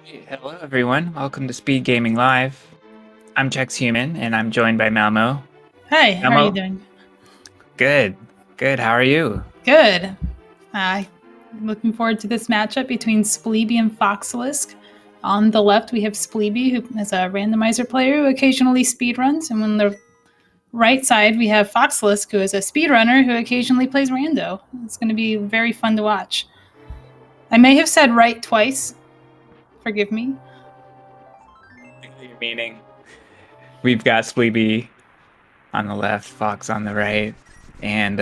Hello, everyone. Welcome to SpeedGaming Live. I'm Chex Human, and I'm joined by Malmo. Hey, how are you Malmo, doing? good, good. How are you? Good. I'm looking forward to this matchup between Spleebie and FoxLisk. On the left, we have Spleebie, who is a randomizer player who occasionally speedruns, and on the right side, we have FoxLisk, who is a speedrunner who occasionally plays rando. It's going to be very fun to watch. I may have said right twice. Forgive me. Your meaning. We've got Spleebie on the left, Fox on the right, and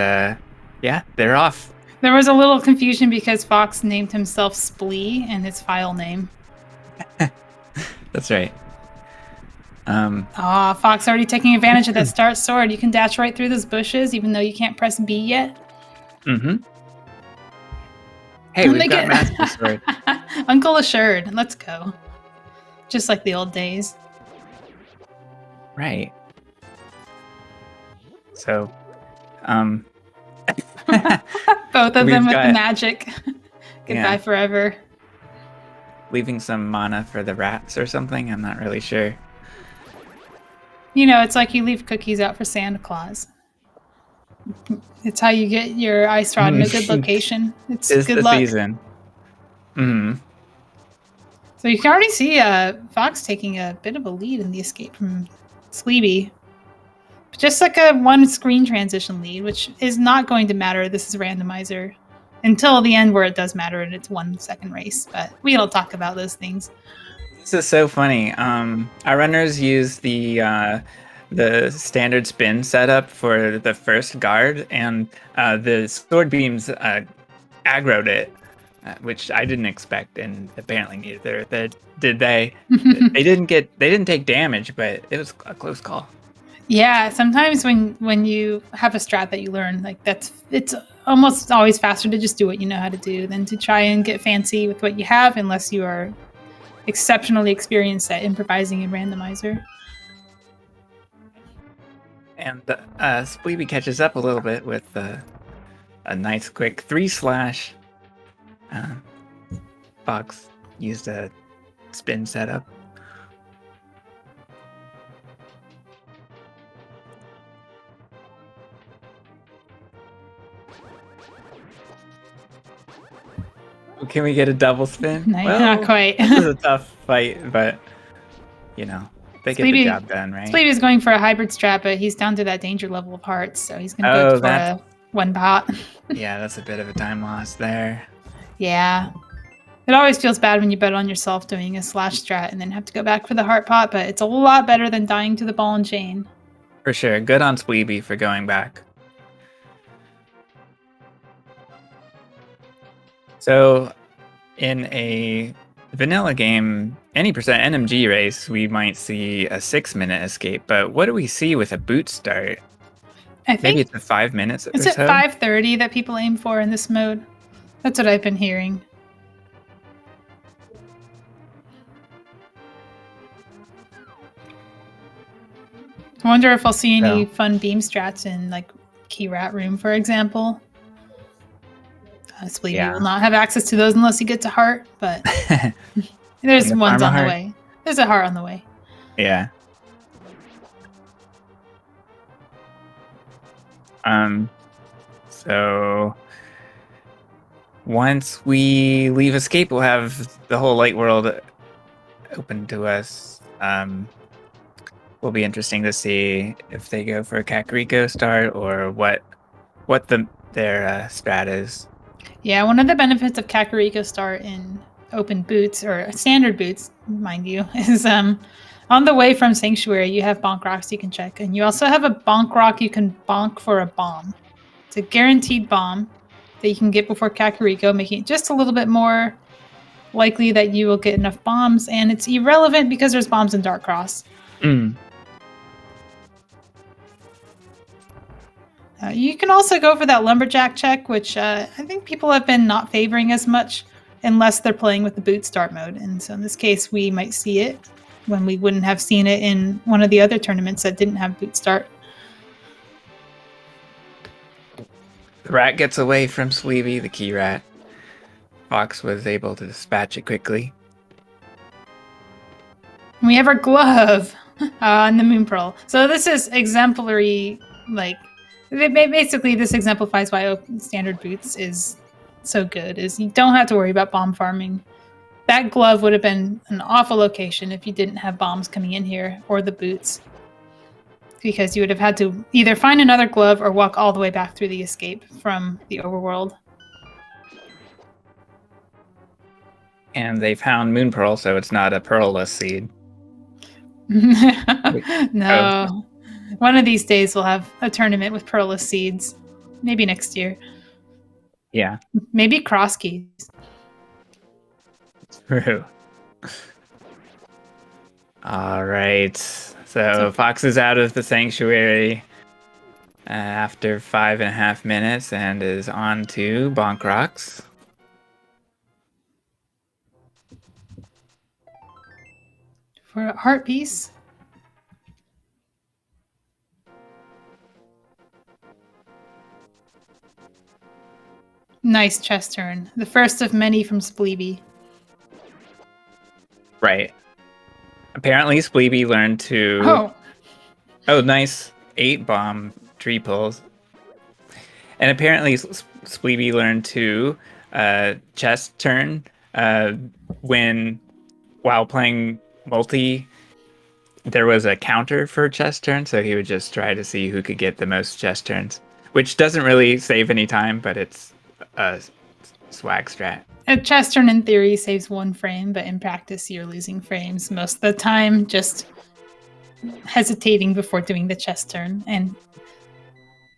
yeah, they're off. There was a little confusion because Fox named himself Splee in his file name. That's right. Fox already taking advantage of that start sword. You can dash right through those bushes, even though you can't press B yet. Mm-hmm. Hey, we've got Master Sword. Uncle Assured. Let's go. Just like the old days. Right. So, both of them with the magic. Goodbye forever. Leaving some mana for the rats or something. I'm not really sure. You know, it's like you leave cookies out for Santa Claus. It's how you get your ice rod in a good location. It's good the luck. Season. Mm-hmm. So you can already see Fox taking a bit of a lead in the escape from Spleebie. Just like a one screen transition lead, which is not going to matter. This is randomizer until the end where it does matter and it's 1 second race. But we don't talk about those things. This is so funny. Our runners use the standard spin setup for the first guard, and the sword beams aggroed it, which I didn't expect, and apparently neither did they. They didn't take damage, but it was a close call. Yeah, sometimes when you have a strat that you learn, like it's almost always faster to just do what you know how to do than to try and get fancy with what you have, unless you are exceptionally experienced at improvising in randomizer. And Spleebie catches up a little bit with a nice quick 3/. Fox used a spin setup. Can we get a double spin? No, well, not quite. This is a tough fight, but you know, they get the job done, right? Spleebie is going for a hybrid strat, but he's down to that danger level of hearts, so he's going to go for a one pot. Yeah, that's a bit of a time loss there. Yeah. It always feels bad when you bet on yourself doing a slash strat and then have to go back for the heart pot, but it's a lot better than dying to the ball and chain. For sure. Good on Spleebie for going back. So, in a vanilla game, any percent NMG race, we might see a 6-minute escape. But what do we see with a boot start? I think maybe it's at 5 minutes. It's at 5:30 that people aim for in this mode. That's what I've been hearing. I wonder if I'll see any fun beam strats in like Key Rat Room, for example. Spleebie will not have access to those unless you get to heart, but there's ones on the way. There's a heart on the way. Yeah. So once we leave escape, we'll have the whole light world open to us. Will be interesting to see if they go for a Kakariko start or what their strat is. Yeah, one of the benefits of Kakariko start in open boots or standard boots, mind you, is on the way from Sanctuary you have bonk rocks you can check, and you also have a bonk rock you can bonk for a bomb. It's a guaranteed bomb that you can get before Kakariko, making it just a little bit more likely that you will get enough bombs, and it's irrelevant because there's bombs in Dark Cross. You can also go for that lumberjack check, which I think people have been not favoring as much unless they're playing with the boot start mode. And so in this case, we might see it when we wouldn't have seen it in one of the other tournaments that didn't have boot start. The rat gets away from Spleebie, the key rat. Fox was able to dispatch it quickly. We have our glove and the moon pearl. So this is exemplary. Like, basically, this exemplifies why standard boots is so good. Is you don't have to worry about bomb farming. That glove would have been an awful location if you didn't have bombs coming in here or the boots, because you would have had to either find another glove or walk all the way back through the escape from the overworld. And they found moon pearl, so it's not a pearlless seed. No. One of these days we'll have a tournament with pearlless seeds. Maybe next year. Yeah. Maybe cross keys. True. All right. So Fox is out of the sanctuary after 5.5 minutes and is on to Bonk Rocks. For a heart piece. Nice chest turn. The first of many from Spleebie. Right. Apparently, Spleebie learned to... Oh, nice 8-bomb tree pulls. And apparently, Spleebie learned to chest turn while playing multi. There was a counter for chest turn, so he would just try to see who could get the most chest turns, which doesn't really save any time, but it's a swag strat. A chest turn in theory saves 1 frame, but in practice you're losing frames most of the time, just hesitating before doing the chest turn. And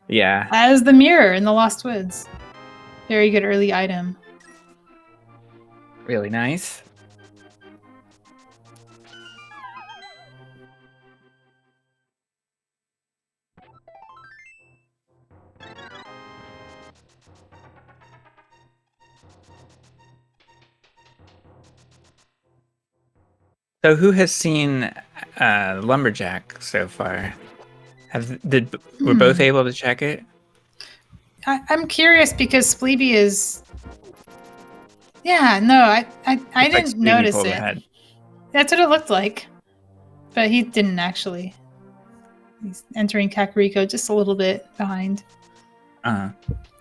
yeah, as the mirror in the Lost Woods. Very good early item. Really nice. So who has seen Lumberjack so far? Were both able to check it? I'm curious because Spleebie is... Yeah, no, I didn't notice it. Ahead. That's what it looked like. But he didn't actually. He's entering Kakariko just a little bit behind. Uh-huh.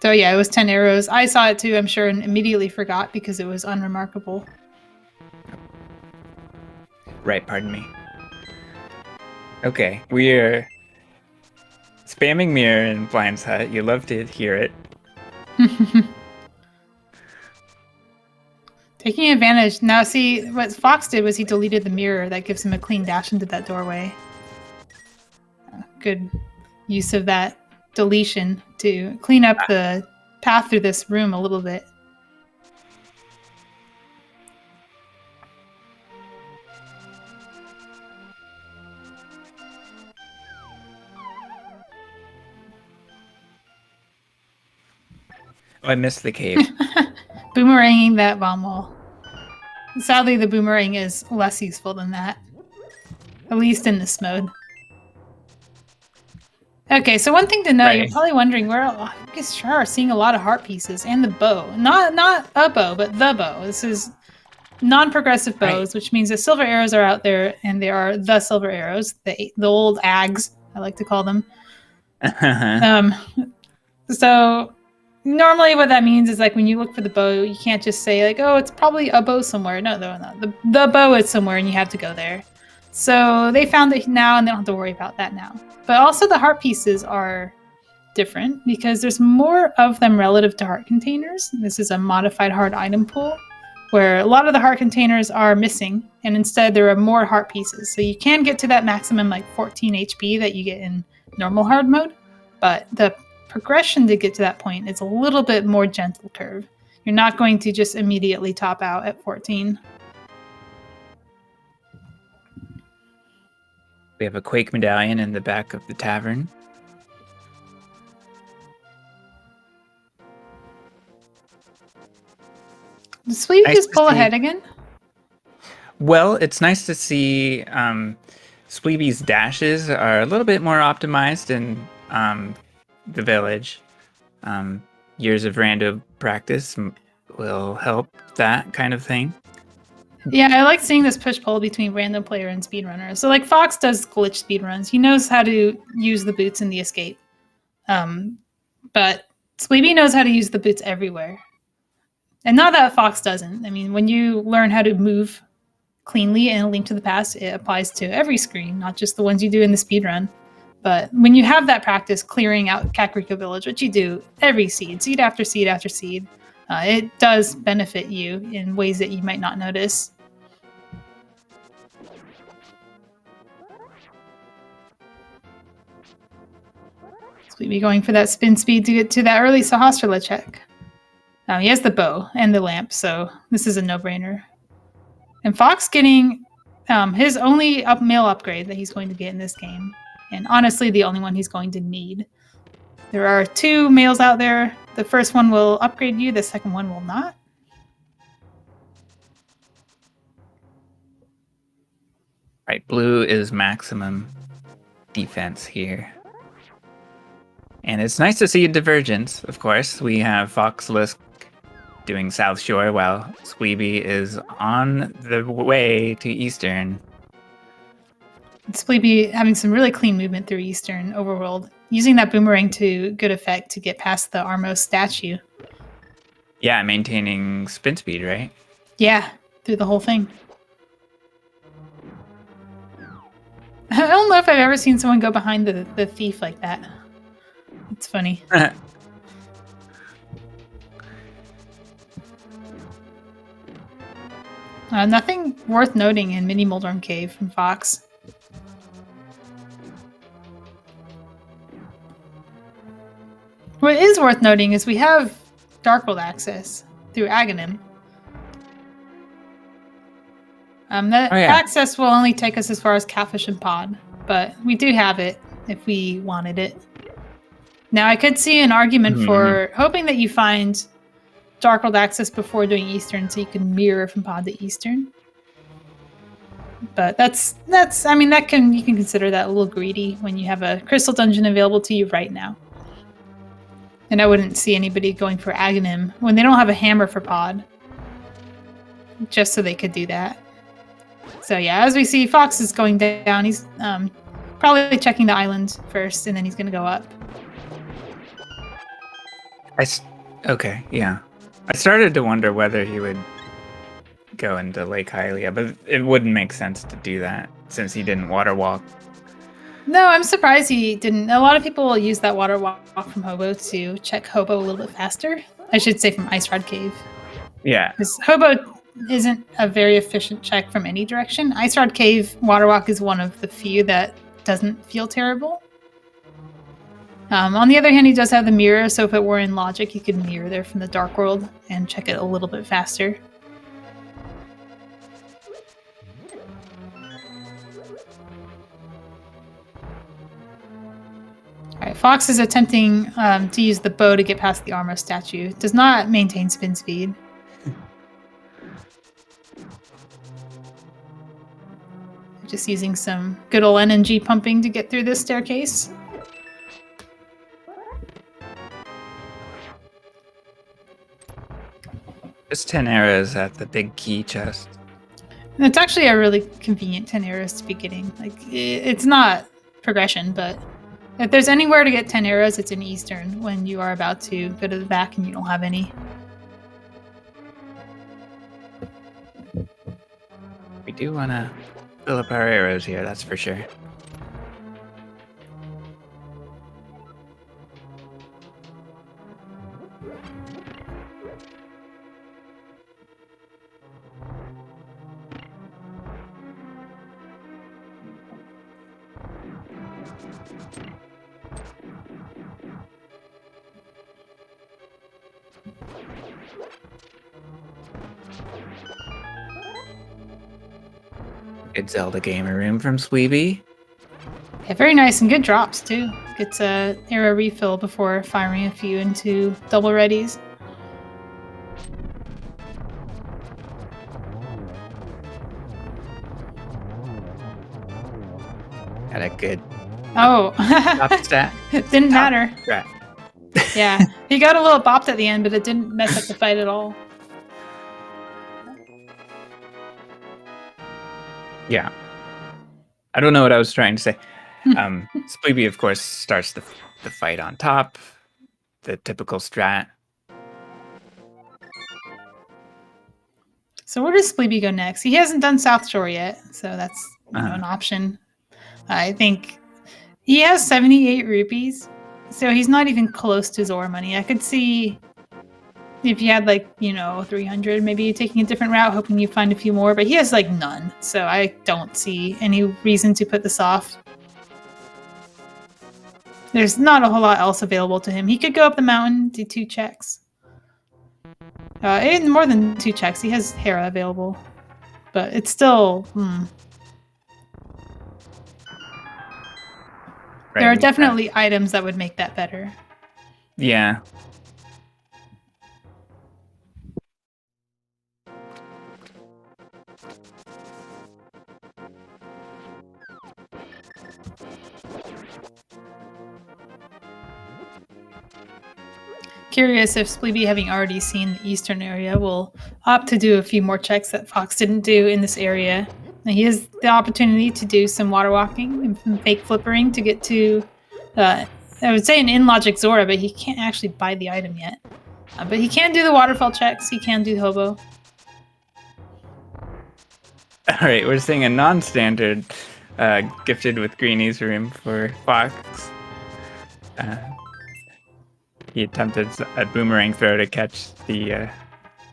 So yeah, it was 10 arrows. I saw it too, I'm sure, and immediately forgot because it was unremarkable. Right, pardon me. Okay, we are spamming mirror in Blind's Hut. You love to hear it. Taking advantage. Now see, what Fox did was he deleted the mirror. That gives him a clean dash into that doorway. Good use of that deletion to clean up the path through this room a little bit. Oh, I missed the cave. Boomeranging that bomb wall. Sadly, the boomerang is less useful than that. At least in this mode. Okay, so one thing to know, you're probably wondering where I guess sure seeing a lot of heart pieces and the bow. Not a bow, but the bow. This is non-progressive bows, which means the silver arrows are out there, and they are the silver arrows, the old ags, I like to call them. So normally what that means is like when you look for the bow, you can't just say like, oh, it's probably a bow somewhere. No. The bow is somewhere and you have to go there. So they found it now and they don't have to worry about that now. But also the heart pieces are different because there's more of them relative to heart containers. This is a modified heart item pool where a lot of the heart containers are missing and instead there are more heart pieces. So you can get to that maximum like 14 HP that you get in normal hard mode, but the progression to get to that point is a little bit more gentle curve. You're not going to just immediately top out at 14. We have a Quake medallion in the back of the tavern. Did Spleebie just pull ahead again? Well, it's nice to see Spleebie's dashes are a little bit more optimized in the village. Years of rando practice will help that kind of thing. Yeah, I like seeing this push-pull between random player and speedrunners. So like Fox does glitch speedruns. He knows how to use the boots in the escape. But Spleebie knows how to use the boots everywhere. And not that Fox doesn't. I mean, when you learn how to move cleanly in A Link to the Past, it applies to every screen, not just the ones you do in the speedrun. But when you have that practice clearing out Kakariko Village, which you do every seed after seed after seed, it does benefit you in ways that you might not notice. So we'd be going for that spin speed to get to that early Sahasrara check. He has the bow and the lamp, so this is a no-brainer. And Fox getting his only male upgrade that he's going to get in this game. And honestly, the only one he's going to need. There are 2 males out there. The first one will upgrade you, the second one will not. Right, blue is maximum defense here. And it's nice to see a divergence, of course. We have FoxLisk doing South Shore while Spleebie is on the way to Eastern. Spleebie having some really clean movement through Eastern Overworld, using that boomerang to good effect to get past the Armos statue. Yeah, maintaining spin speed, right? Yeah, through the whole thing. I don't know if I've ever seen someone go behind the thief like that. It's funny. Nothing worth noting in Mini Moldorm Cave from Fox. What is worth noting is we have Dark World access through Aghanim. That access will only take us as far as Catfish and Pod, but we do have it if we wanted it. Now, I could see an argument for hoping that you find Dark World access before doing Eastern so you can mirror from Pod to Eastern. But I mean, you can consider that a little greedy when you have a crystal dungeon available to you right now. And I wouldn't see anybody going for Aghanim when they don't have a hammer for Pod, just so they could do that. So yeah, as we see, Fox is going down. He's probably checking the island first, and then he's going to go up. Okay, yeah. I started to wonder whether he would go into Lake Hylia, but it wouldn't make sense to do that since he didn't water walk. No, I'm surprised he didn't. A lot of people will use that water walk from Hobo to check Hobo a little bit faster. I should say from Ice Rod Cave. Yeah. Because Hobo isn't a very efficient check from any direction. Ice Rod Cave water walk is one of the few that doesn't feel terrible. On the other hand, he does have the mirror, so if it were in logic, he could mirror there from the Dark World and check it a little bit faster. Alright, Fox is attempting to use the bow to get past the Armor statue. It does not maintain spin speed. Just using some good old NNG pumping to get through this staircase. Just 10 arrows at the big key chest. And it's actually a really convenient 10 arrows to be getting. Like, it's not progression, but if there's anywhere to get 10 arrows, it's in Eastern when you are about to go to the back and you don't have any. We do want to fill up our arrows here, that's for sure. Good Zelda gamer room from Spleebie. Yeah, very nice and good drops too. Gets a arrow refill before firing a few into double readies. Had a good top stat. It didn't matter. Right. Yeah, he got a little bopped at the end, but it didn't mess up the fight at all. Yeah. I don't know what I was trying to say. Spleebie, of course, starts the fight on top. The typical strat. So where does Spleebie go next? He hasn't done South Shore yet, so that's an option. I think he has 78 rupees, so he's not even close to Zora money. I could see if you had 300, maybe taking a different route, hoping you find a few more, but he has none, so I don't see any reason to put this off. There's not a whole lot else available to him. He could go up the mountain, do 2 checks. And more than 2 checks. He has Hera available, but it's still. There are definitely items that would make that better. Yeah. Curious if Spleebie, having already seen the eastern area, will opt to do a few more checks that Fox didn't do in this area. Now, he has the opportunity to do some water walking and some fake flippering to get to, I would say an in-logic Zora, but he can't actually buy the item yet. But he can do the waterfall checks. He can do the hobo. All right, we're seeing a non-standard gifted with greenies room for Fox. He attempted a boomerang throw to catch the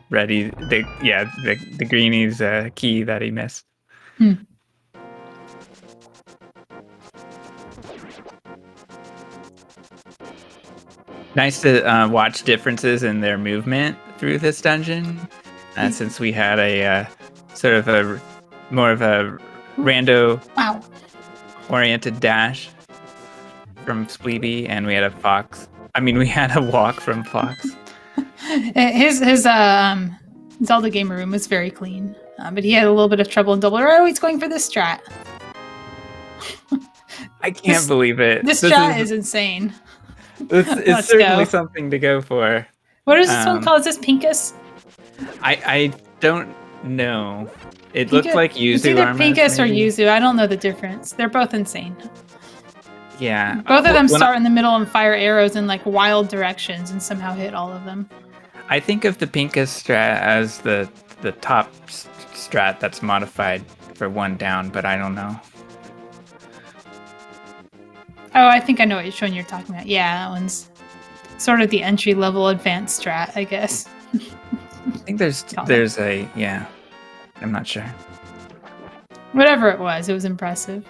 the greenies key that he missed. Nice to watch differences in their movement through this dungeon, since we had a sort of a more of a rando-oriented dash from Spleebie, and we had a Fox. I mean, we had a walk from Fox. His Zelda gamer room was very clean, but he had a little bit of trouble in double. Oh, he's going for this strat. I can't believe it. This strat is insane. It's certainly something to go for. What is this one called? Is this Pinkus? I don't know. It looks like Yuzu. It's either Pinkus or Yuzu. I don't know the difference. They're both insane. Yeah. Both of them start in the middle and fire arrows in wild directions and somehow hit all of them. I think of the Pinkus strat as the top strat that's modified for 1 down, but I don't know. Oh, I think I know what you're talking about. Yeah, that one's sort of the entry-level advanced strat, I guess. I think there's I'm not sure. Whatever it was impressive.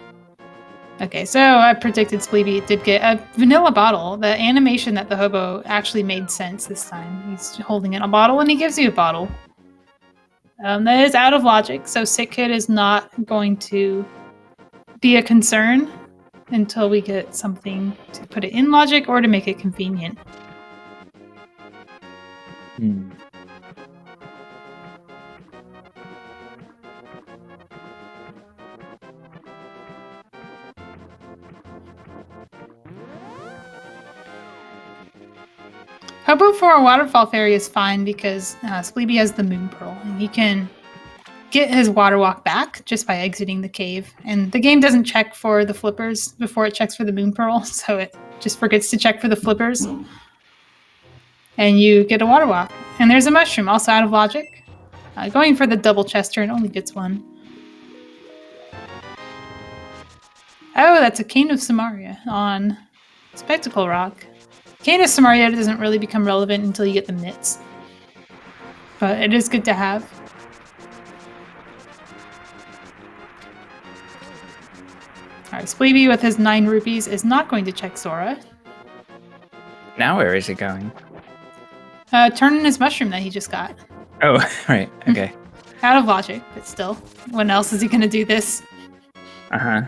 Okay, so I predicted Spleebie did get a vanilla bottle. The animation that the hobo actually made sense this time. He's holding in a bottle and he gives you a bottle. That is out of logic, so Sick Kid is not going to be a concern until we get something to put it in logic or to make it convenient. Hobo for a waterfall fairy is fine because Spleebie has the moon pearl and he can get his water walk back just by exiting the cave. And the game doesn't check for the flippers before it checks for the moon pearl, so it just forgets to check for the flippers. And you get a water walk. And there's a mushroom, also out of logic. Going for the double chester and only gets 1. Oh, that's a Cane of Samaria on Spectacle Rock. Cane of Samaria doesn't really become relevant until you get the mitts. But it is good to have. Alright, Spleebie with his 9 rupees is not going to check Zora. Now where is he going? Turning his mushroom that he just got. Oh, right. Okay. Out of logic, but still. When else is he going to do this? Uh-huh.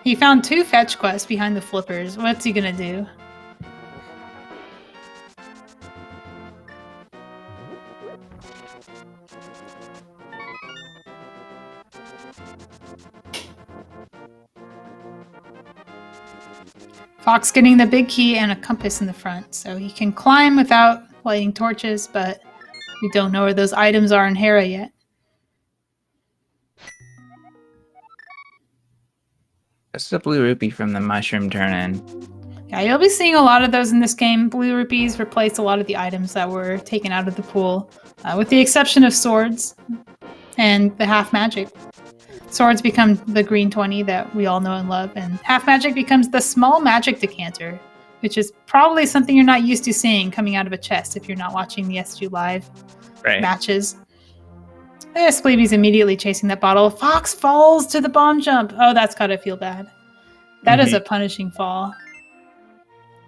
He found 2 fetch quests behind the flippers. What's he going to do? Fox getting the big key and a compass in the front, so he can climb without lighting torches, but we don't know where those items are in Hera yet. This is a blue rupee from the mushroom turn-in. Yeah, you'll be seeing a lot of those in this game. Blue rupees replace a lot of the items that were taken out of the pool, with the exception of swords and the half magic. Swords become the green 20 that we all know and love, and half magic becomes the small magic decanter, which is probably something you're not used to seeing coming out of a chest if you're not watching the SGLIVE matches. Spleebie's immediately chasing that bottle. Fox falls to the bomb jump. Oh, that's gotta feel bad. That is a punishing fall.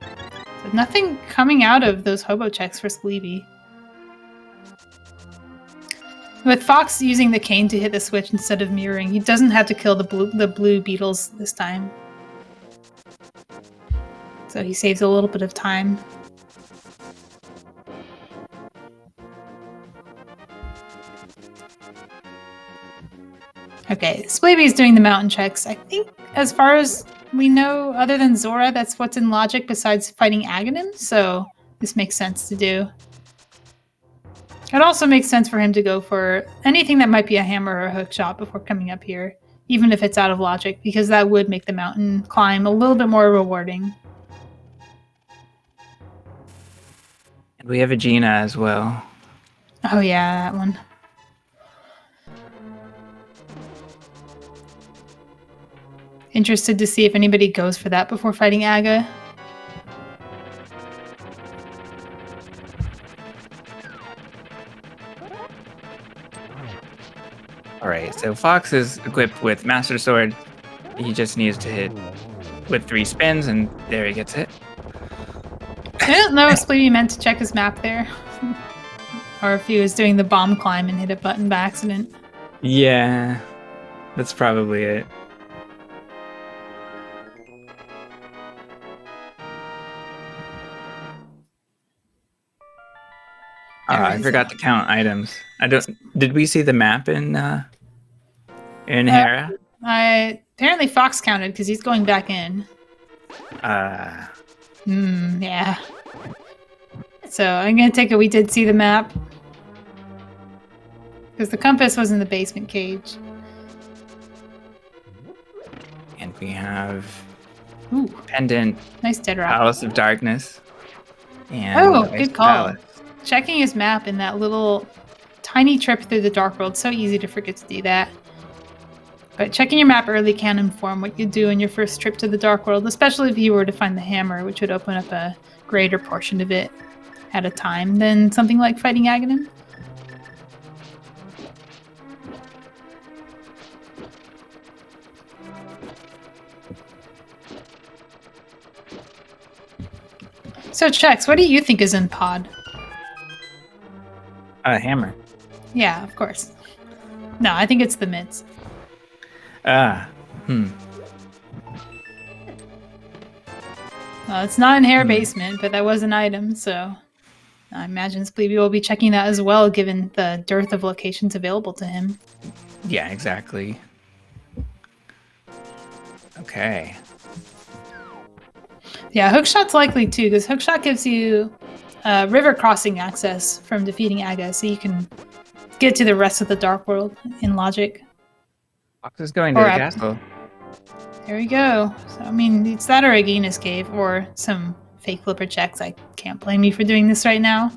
So nothing coming out of those hobo checks for Spleebie. With Fox using the cane to hit the switch instead of mirroring, he doesn't have to kill the blue beetles this time. So he saves a little bit of time. Okay, Spleebie's doing the mountain checks. I think as far as we know, other than Zora, that's what's in logic besides fighting Aghanim, so this makes sense to do. It also makes sense for him to go for anything that might be a hammer or a hook shot before coming up here, even if it's out of logic, because that would make the mountain climb a little bit more rewarding. And we have a Gina as well. Oh yeah, that one. Interested to see if anybody goes for that before fighting Aga. Alright, so Fox is equipped with Master Sword. He just needs to hit with 3 spins, and there he gets it. I don't know if Spleebie meant to check his map there. Or if he was doing the bomb climb and hit a button by accident. Yeah, that's probably it. I forgot to count items. Did we see the map in Hera? Apparently Fox counted because he's going back in. Yeah. So I'm gonna take it we did see the map. Because the compass was in the basement cage. And we have Pendant. Nice dead rock. Palace of Darkness. And good call. Palace. Checking his map in that little tiny trip through the Dark World. So easy to forget to do that. But checking your map early can inform what you do in your first trip to the Dark World, especially if you were to find the hammer, which would open up a greater portion of it at a time than something like fighting Aghanim. So, Chex, what do you think is in pod? A hammer. Yeah, of course. No, I think it's the mids. Well, it's not in Hare Basement, but that was an item, so I imagine Spleebie will be checking that as well, given the dearth of locations available to him. Yeah, exactly. Okay. Yeah, hookshot's likely too, because hookshot gives you river crossing access from defeating Aga, so you can get to the rest of the Dark World in logic. Fox is going to the castle. There we go. So, I mean, it's that or Agina's Cave, or some fake flipper checks. I can't blame you for doing this right now.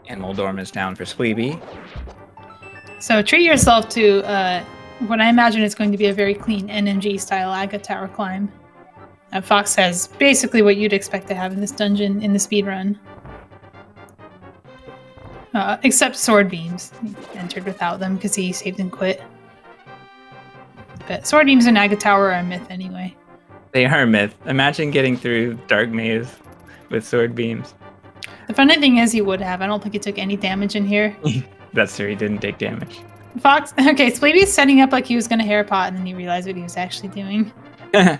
And Moldorm is down for Spleebie. So treat yourself to what I imagine is going to be a very clean NMG style Aga Tower climb. Fox has basically what you'd expect to have in this dungeon in the speedrun. Except sword beams. He entered without them because he saved and quit. But sword beams in Aga Tower are a myth anyway. They are a myth. Imagine getting through Dark Maze with sword beams. The funny thing is he would have. I don't think he took any damage in here. That's true, he didn't take damage. Fox, okay, Spleebie's setting up like he was going to hair pot, and then he realized what he was actually doing. Yeah,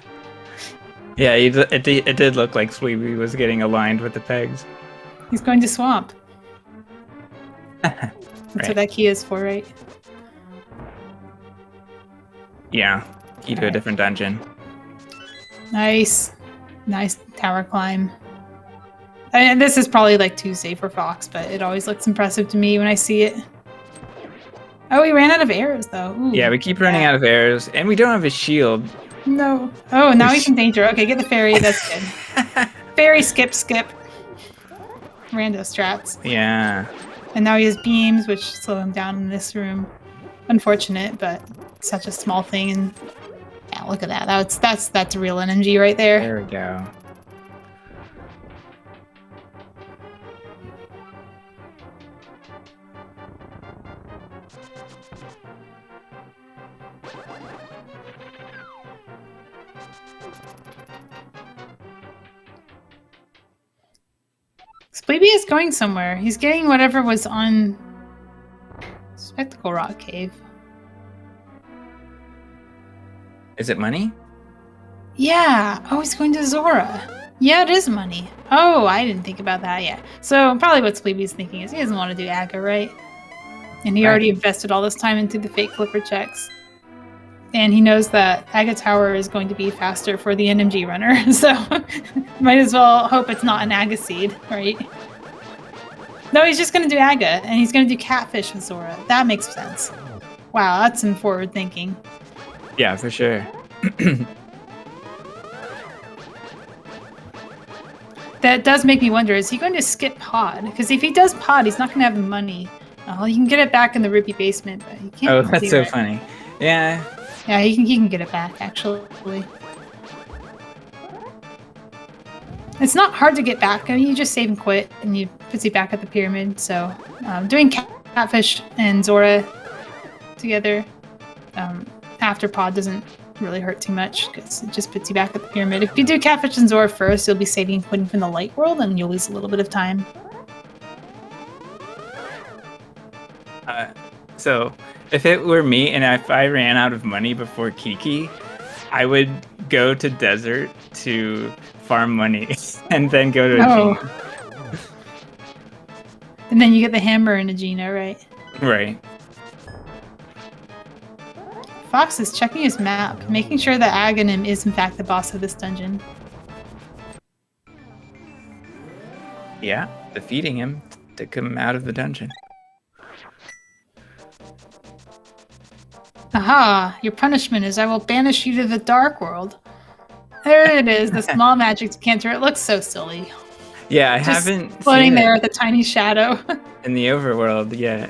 it did look like Spleebie was getting aligned with the pegs. He's going to swamp. That's what that key is for, right? Yeah, key to a different dungeon. Nice. Nice tower climb. And this is probably like too safe for Fox, but it always looks impressive to me when I see it. Oh, we ran out of arrows though. Ooh, Yeah, we keep running out of arrows, and we don't have a shield. No. Oh, now he's in danger. Okay, get the fairy. That's good. Fairy, skip. Rando strats. Yeah. And now he has beams, which slow him down in this room. Unfortunate, but such a small thing. And yeah, look at that. That's real NMG right there. There we go. Spleebie is going somewhere. He's getting whatever was on Spectacle Rock Cave. Is it money? Yeah. Oh, he's going to Zora. Yeah, it is money. Oh, I didn't think about that yet. So probably what Spleebie's thinking is he doesn't want to do Aga, right? And he already invested all this time into the fake flipper checks. And he knows that Aga Tower is going to be faster for the NMG runner, so might as well hope it's not an Aga seed, right? No, he's just going to do Aga, and he's going to do Catfish with Zora. That makes sense. Wow, that's some forward thinking. Yeah, for sure. That does make me wonder, is he going to skip Pod? Because if he does Pod, he's not going to have the money. Oh, you can get it back in the Rupee basement, but he can't. Oh, that's so funny. Yeah. Yeah, he can get it back, actually. It's not hard to get back. I mean, you just save and quit, and you puts you back at the pyramid. So, doing Catfish and Zora together after Pod doesn't really hurt too much, because it just puts you back at the pyramid. If you do Catfish and Zora first, you'll be saving and quitting from the light world, and you'll lose a little bit of time. So, if it were me and if I ran out of money before Kiki, I would go to desert to farm money and then go to Agena. And then you get the hammer in Agena, right? Right. Fox is checking his map, making sure that Aghanim is in fact the boss of this dungeon. Yeah, defeating him took him out of the dungeon. Aha! Your punishment is I will banish you to the dark world. There it is, the small magic decanter. It looks so silly. Yeah, I just haven't floating seen there it with a tiny shadow. in the overworld yet.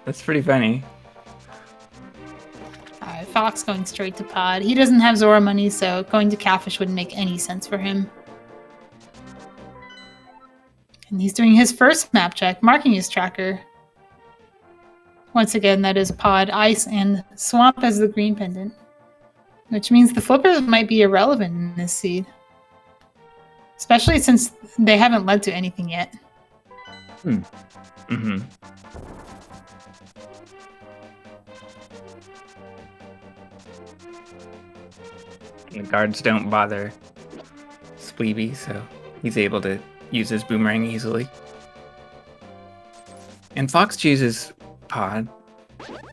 That's pretty funny. Alright, Fox going straight to Pod. He doesn't have Zora money, so going to Catfish wouldn't make any sense for him. And he's doing his first map check, marking his tracker. Once again, that is Pod, Ice, and Swamp as the green pendant. Which means the flippers might be irrelevant in this seed. Especially since they haven't led to anything yet. Mm-hmm. The guards don't bother Spleebie, so he's able to use his boomerang easily. And Fox chooses Pod.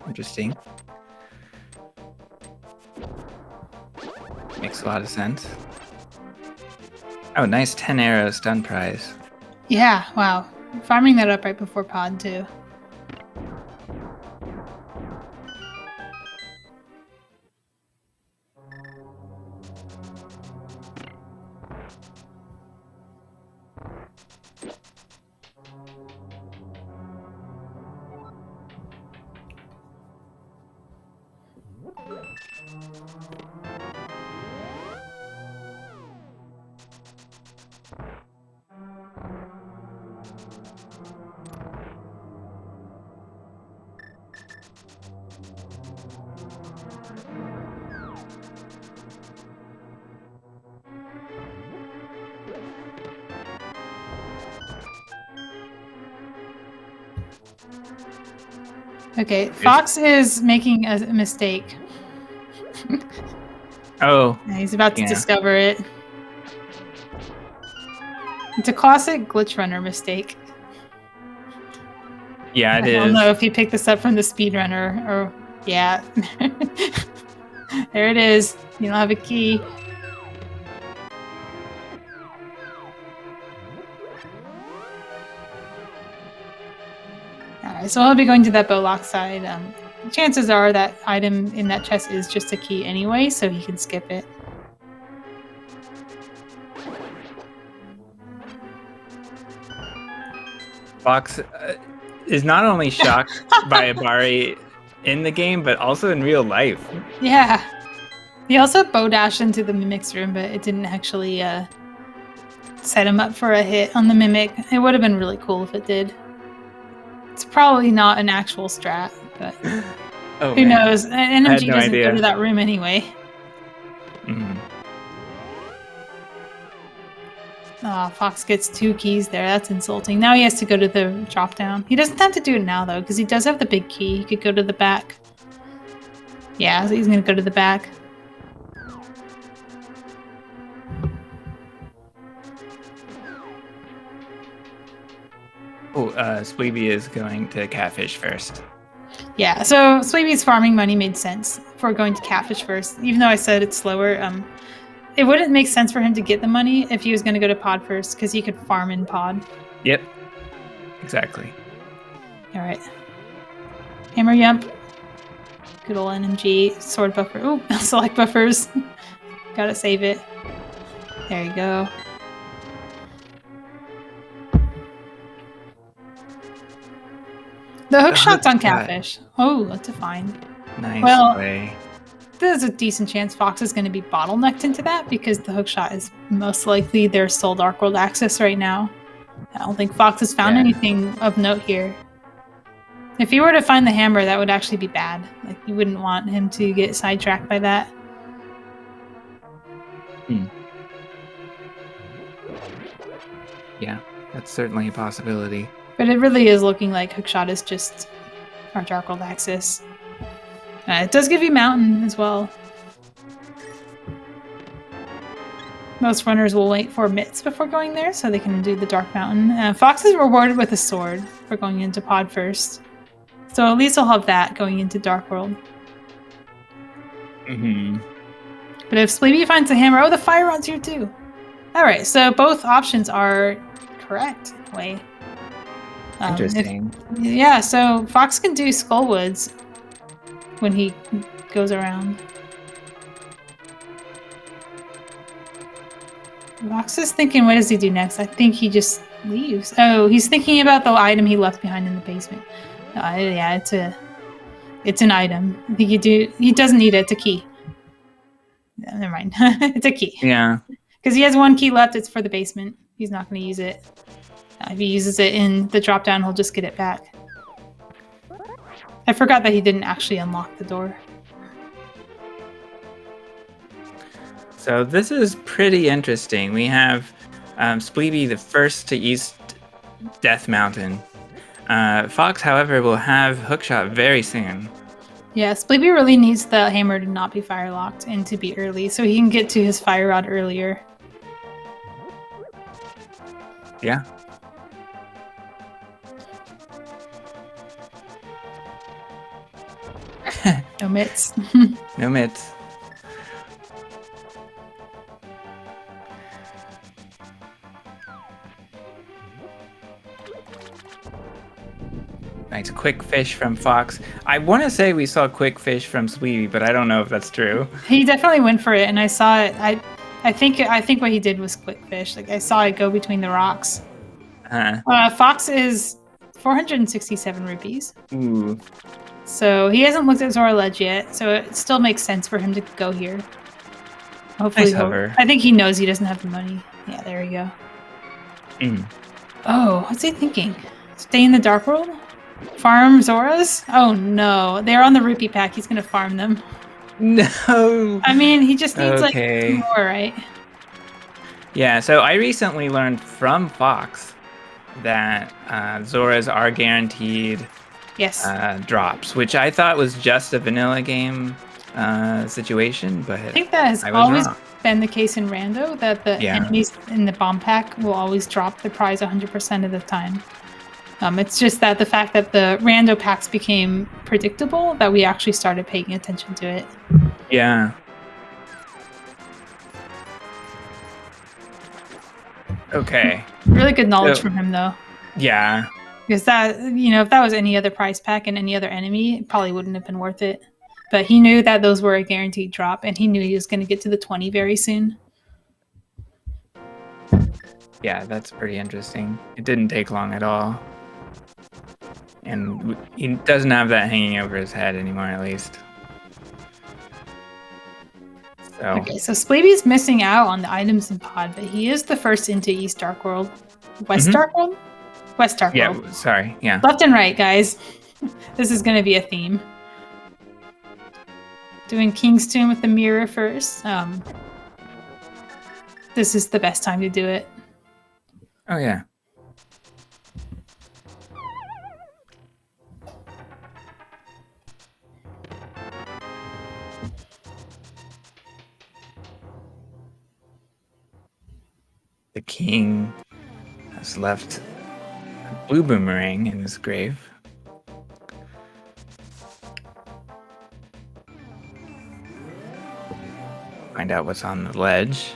Interesting. Makes a lot of sense. Oh, nice 10 arrow stun prize. Yeah, wow. Farming that up right before Pod, too. Okay, Fox is making a mistake. Oh. Yeah, he's about to discover it. It's a classic glitch runner mistake. Yeah, it I don't is. know if you picked this up from the speedrunner or yeah. There it is. You don't have a key. Alright, so I'll be going to that Bowlock side. Chances are that item in that chest is just a key anyway, so he can skip it. Fox is not only shocked by Abari in the game, but also in real life. Yeah. He also bow dashed into the Mimic's room, but it didn't actually set him up for a hit on the Mimic. It would have been really cool if it did. It's probably not an actual strat, but who knows? NMG doesn't go to that room anyway. Mm. Oh, Fox gets 2 keys there. That's insulting. Now he has to go to the drop down. He doesn't have to do it now, though, because he does have the big key. He could go to the back. Yeah, so he's going to go to the back. Oh, Spleebie is going to Catfish first. Yeah, so Spleebie's farming money made sense for going to Catfish first. Even though I said it's slower, it wouldn't make sense for him to get the money if he was going to go to Pod first, because he could farm in Pod. Yep, exactly. All right. Hammer Yump. Good old NMG. Sword buffer. Ooh, select buffers. Gotta save it. There you go. The hook shot's on Catfish. Oh, that's a find. Nice play. There's a decent chance Fox is going to be bottlenecked into that because the hook shot is most likely their sole Dark World access right now. I don't think Fox has found anything of note here. If he were to find the hammer, that would actually be bad. Like, you wouldn't want him to get sidetracked by that. Yeah, that's certainly a possibility. But it really is looking like hookshot is just our Dark World axis. It does give you Mountain as well. Most runners will wait for mitts before going there so they can do the Dark Mountain. Fox is rewarded with a sword for going into Pod first. So at least he'll have that going into Dark World. Mm-hmm. But if Spleebie finds the hammer... Oh, the fire rod's here too. Alright, so both options are correct in a way. Interesting. Yeah, so Fox can do Skullwoods when he goes around. Fox is thinking, what does he do next? I think he just leaves. Oh, he's thinking about the item he left behind in the basement. Yeah, it's an item. I think he doesn't need it. It's a key. Yeah, never mind. It's a key. Yeah. Because he has 1 key left. It's for the basement. He's not going to use it. If he uses it in the drop down, he'll just get it back. I forgot that he didn't actually unlock the door. So this is pretty interesting. We have Spleebie the first to East Death Mountain. Fox, however, will have hookshot very soon. Yeah, Spleebie really needs the hammer to not be fire locked and to be early, so he can get to his fire rod earlier. Yeah. No mitts. No mitts. Nice quick fish from Fox. I want to say we saw quick fish from Spleebie, but I don't know if that's true. He definitely went for it, and I saw it. I think what he did was quick fish. Like, I saw it go between the rocks. Fox is 467 rupees. Ooh. So he hasn't looked at Zora Ledge yet, so it still makes sense for him to go here. Hopefully, I think he knows he doesn't have the money. Yeah, there we go. Oh, what's he thinking? Stay in the Dark World? Farm Zoras? Oh no, they're on the rupee pack. He's gonna farm them. No. I mean, he just needs like 2 more, right? Yeah, so I recently learned from Fox that Zoras are guaranteed drops, which I thought was just a vanilla game situation, but I think that has always been the case in Rando, that the enemies in the bomb pack will always drop the prize 100% of the time. It's just that the fact that the rando packs became predictable that we actually started paying attention to it. Yeah. Okay. Really good knowledge So- from him, though. Yeah. Because that, if that was any other prize pack and any other enemy, it probably wouldn't have been worth it. But he knew that those were a guaranteed drop, and he knew he was going to get to the 20 very soon. Yeah, that's pretty interesting. It didn't take long at all. And he doesn't have that hanging over his head anymore, at least. So. Okay, so Spleebie's missing out on the items in pod, but he is the first into East Dark World. West Dark World? West Dark World. Yeah, sorry, yeah. Left and right, guys. This is going to be a theme. Doing King's Tomb with the mirror first. This is the best time to do it. Oh, yeah. The king has left a blue boomerang in his grave. Find out what's on the ledge.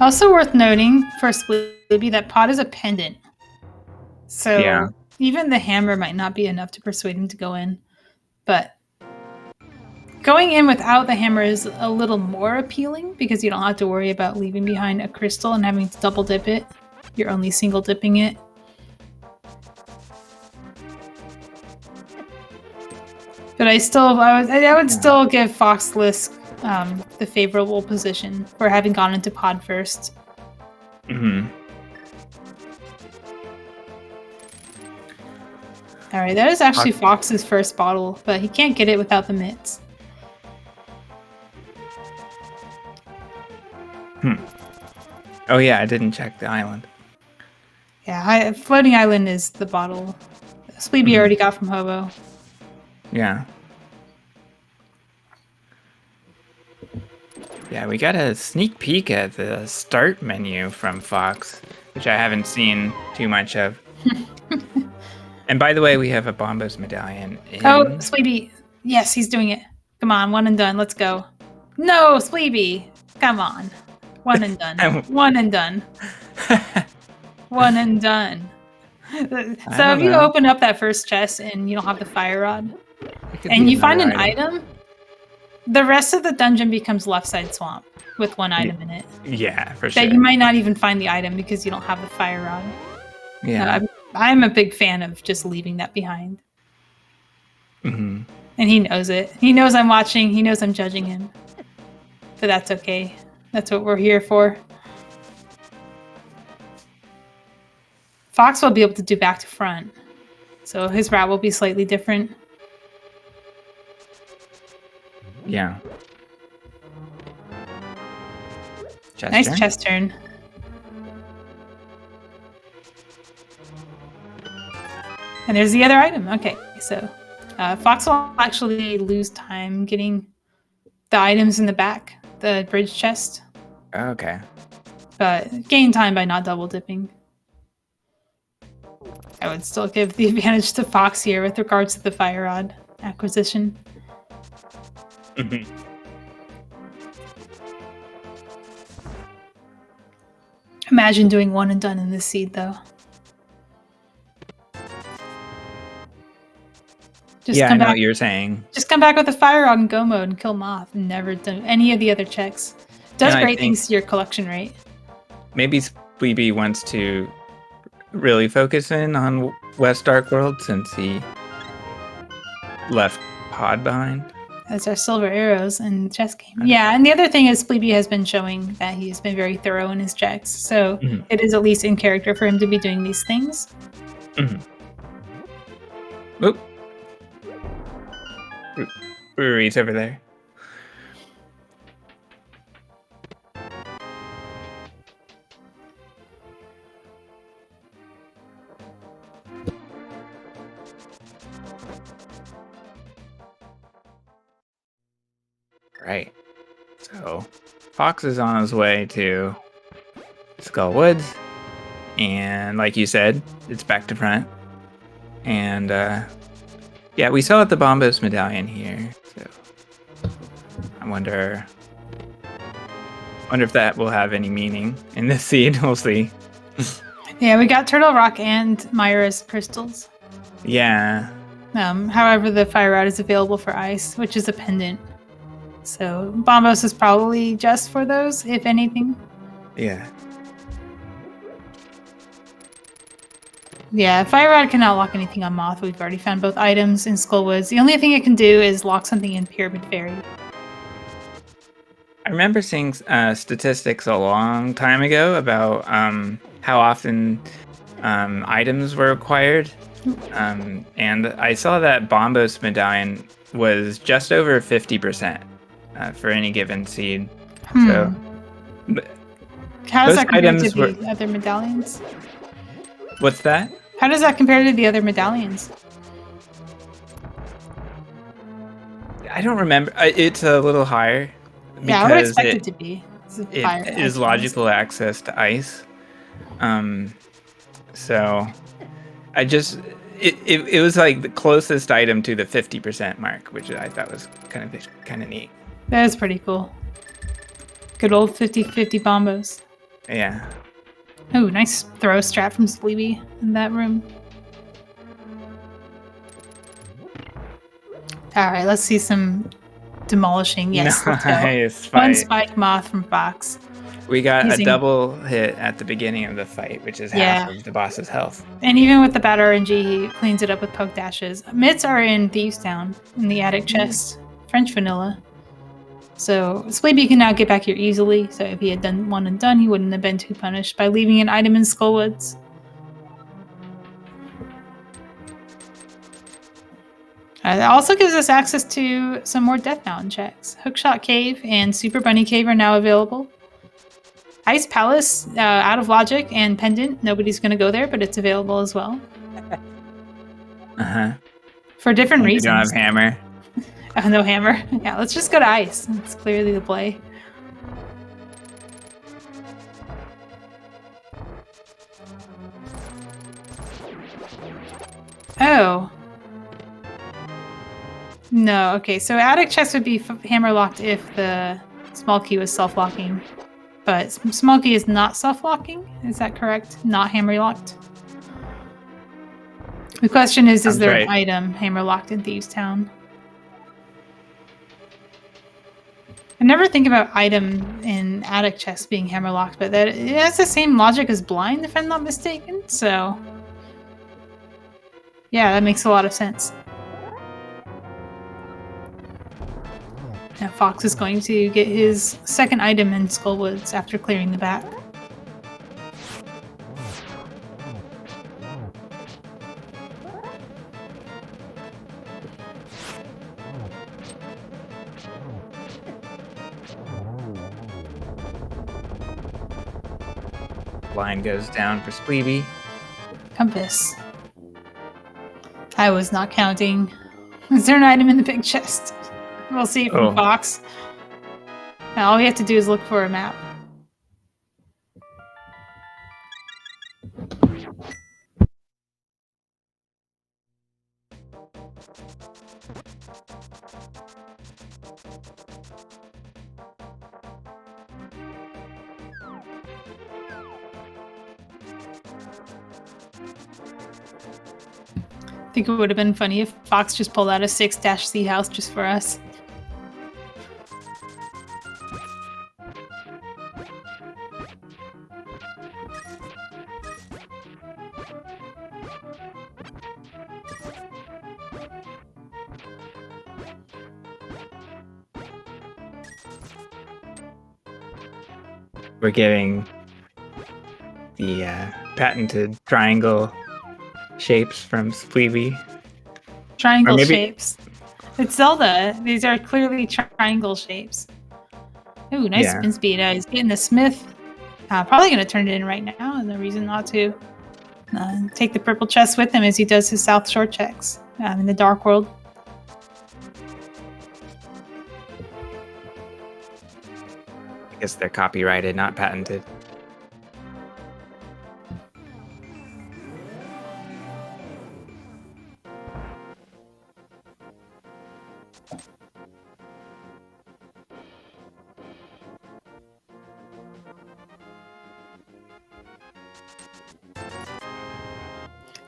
Also worth noting for Spleebie that pod is a pendant. So Yeah. even the hammer might not be enough to persuade him to go in. But going in without the hammer is a little more appealing because you don't have to worry about leaving behind a crystal and having to double dip it. You're only single dipping it. But I would still give FoxLisk the favorable position for having gone into pod first. Mm-hmm. All right, that is actually Fox's first bottle, but he can't get it without the mitts. Oh yeah, I didn't check the island. Yeah, Floating Island is the bottle Spleebie already got from Hobo. Yeah. Yeah, we got a sneak peek at the start menu from Fox, which I haven't seen too much of. And by the way, we have a Bombos medallion in... Oh, Spleebie. Yes, he's doing it. Come on, one and done. Let's go. No, Spleebie. Come on. One and done. One and done. One and done. So if you open up that first chest and you don't have the fire rod, and you find an item, the rest of the dungeon becomes left side swamp with one item in it. Yeah, for sure. That you might not even find the item because you don't have the fire rod. Yeah. I'm a big fan of just leaving that behind. Mm-hmm. And he knows it. He knows I'm watching. He knows I'm judging him. But that's okay. That's what we're here for. Fox will be able to do back to front. So his route will be slightly different. Yeah. Nice chest turn. And there's the other item. Okay, so Fox will actually lose time getting the items in the back, the bridge chest. Okay. But gain time by not double dipping. I would still give the advantage to Fox here with regards to the fire rod acquisition. Mm-hmm. Imagine doing one and done in this seed, though. Just I know what you're saying. Just come back with a fire rod and go mode and kill Moth and never do any of the other checks. Does great things to your collection rate. Maybe Spleebie wants to really focus in on West Dark World since he left Pod behind. That's our silver arrows in the chess game. Yeah, and the other thing is Spleebie has been showing that he's been very thorough in his checks, so it is at least in character for him to be doing these things. Oop. Brewery's over there. Right. So Fox is on his way to Skull Woods, and like you said, it's back to front. And yeah, we saw the Bombos medallion here, so I wonder if that will have any meaning in this seed. We'll see. Yeah, we got Turtle Rock and Myra's crystals. Yeah. However, the Fire Rod is available for ice, which is a pendant. So Bombos is probably just for those, if anything. Yeah. Yeah, Fire Rod cannot lock anything on Moth. We've already found both items in Skullwoods. The only thing it can do is lock something in Pyramid Fairy. I remember seeing statistics a long time ago about how often items were acquired. And I saw that Bombos medallion was just over 50% for any given seed. So, how does that compare to the other medallions? What's that? How does that compare to the other medallions? I don't remember. It's a little higher. Yeah, I would expect it to be. It is logical access to ice. So I just it was like the closest item to the 50% mark, which I thought was kind of neat. That is pretty cool. Good old 50-50 Bombos. Yeah. Oh, nice throw strap from Spleebie in that room. All right, let's see some demolishing. Yes, nice fight. One spike moth from Fox. We got a double hit at the beginning of the fight, which is half of the boss's health. And even with the bad RNG, he cleans it up with poke dashes. Mitts are in Thieves Town, in the attic chest. French vanilla. So Spleebie can now get back here easily. So if he had done one and done, he wouldn't have been too punished by leaving an item in Skullwoods. It also gives us access to some more Death Mountain checks. Hookshot Cave and Super Bunny Cave are now available. Ice Palace, out of logic, and Pendant. Nobody's going to go there, but it's available as well. For different reasons. You don't have hammer. No hammer. Yeah, let's just go to ice. It's clearly the play. Oh. No, okay. So attic chest would be hammer locked if the small key was self-locking. But small key is not self-locking. Is that correct? Not hammer locked? The question is there an item hammer locked in Thieves Town? I never think about item in attic chest being hammer locked, but that it has the same logic as blind, if I'm not mistaken. So yeah, that makes a lot of sense. Now Fox is going to get his second item in Skullwoods after clearing the back. Line goes down for Spleebie. Compass. I was not counting. Is there an item in the big chest? We'll see from Fox. Now all we have to do is look for a map. I think it would have been funny if Fox just pulled out a 6-C house just for us. We're getting the patented triangle shapes from Spleebie. Triangle shapes. It's Zelda. These are clearly triangle shapes. Ooh, nice spin speed. He's getting the Smith. Probably going to turn it in right now. And no reason not to. Take the purple chest with him as he does his South Shore checks in the Dark World. guess they're copyrighted, not patented.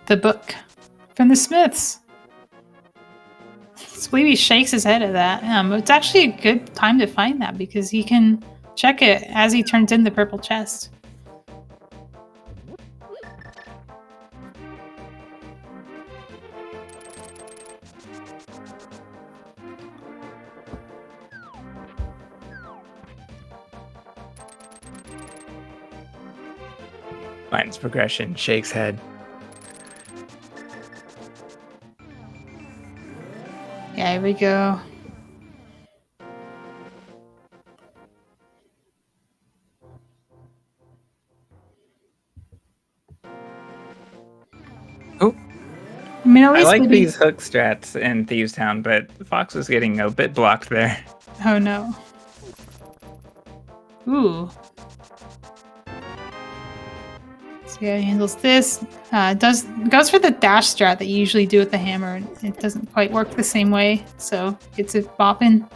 The book from the Smiths. Spleebie shakes his head at that. It's actually a good time to find that because he can check it as he turns in the purple chest. Finds progression, shakes head. Yeah, here we go. Oh, I mean, at least I like Spleebie- these hook strats in Thieves Town, but Fox was getting a bit blocked there. Oh no. Ooh. So yeah, he handles this. Goes for the dash strat that you usually do with the hammer. It doesn't quite work the same way, so gets it bopping.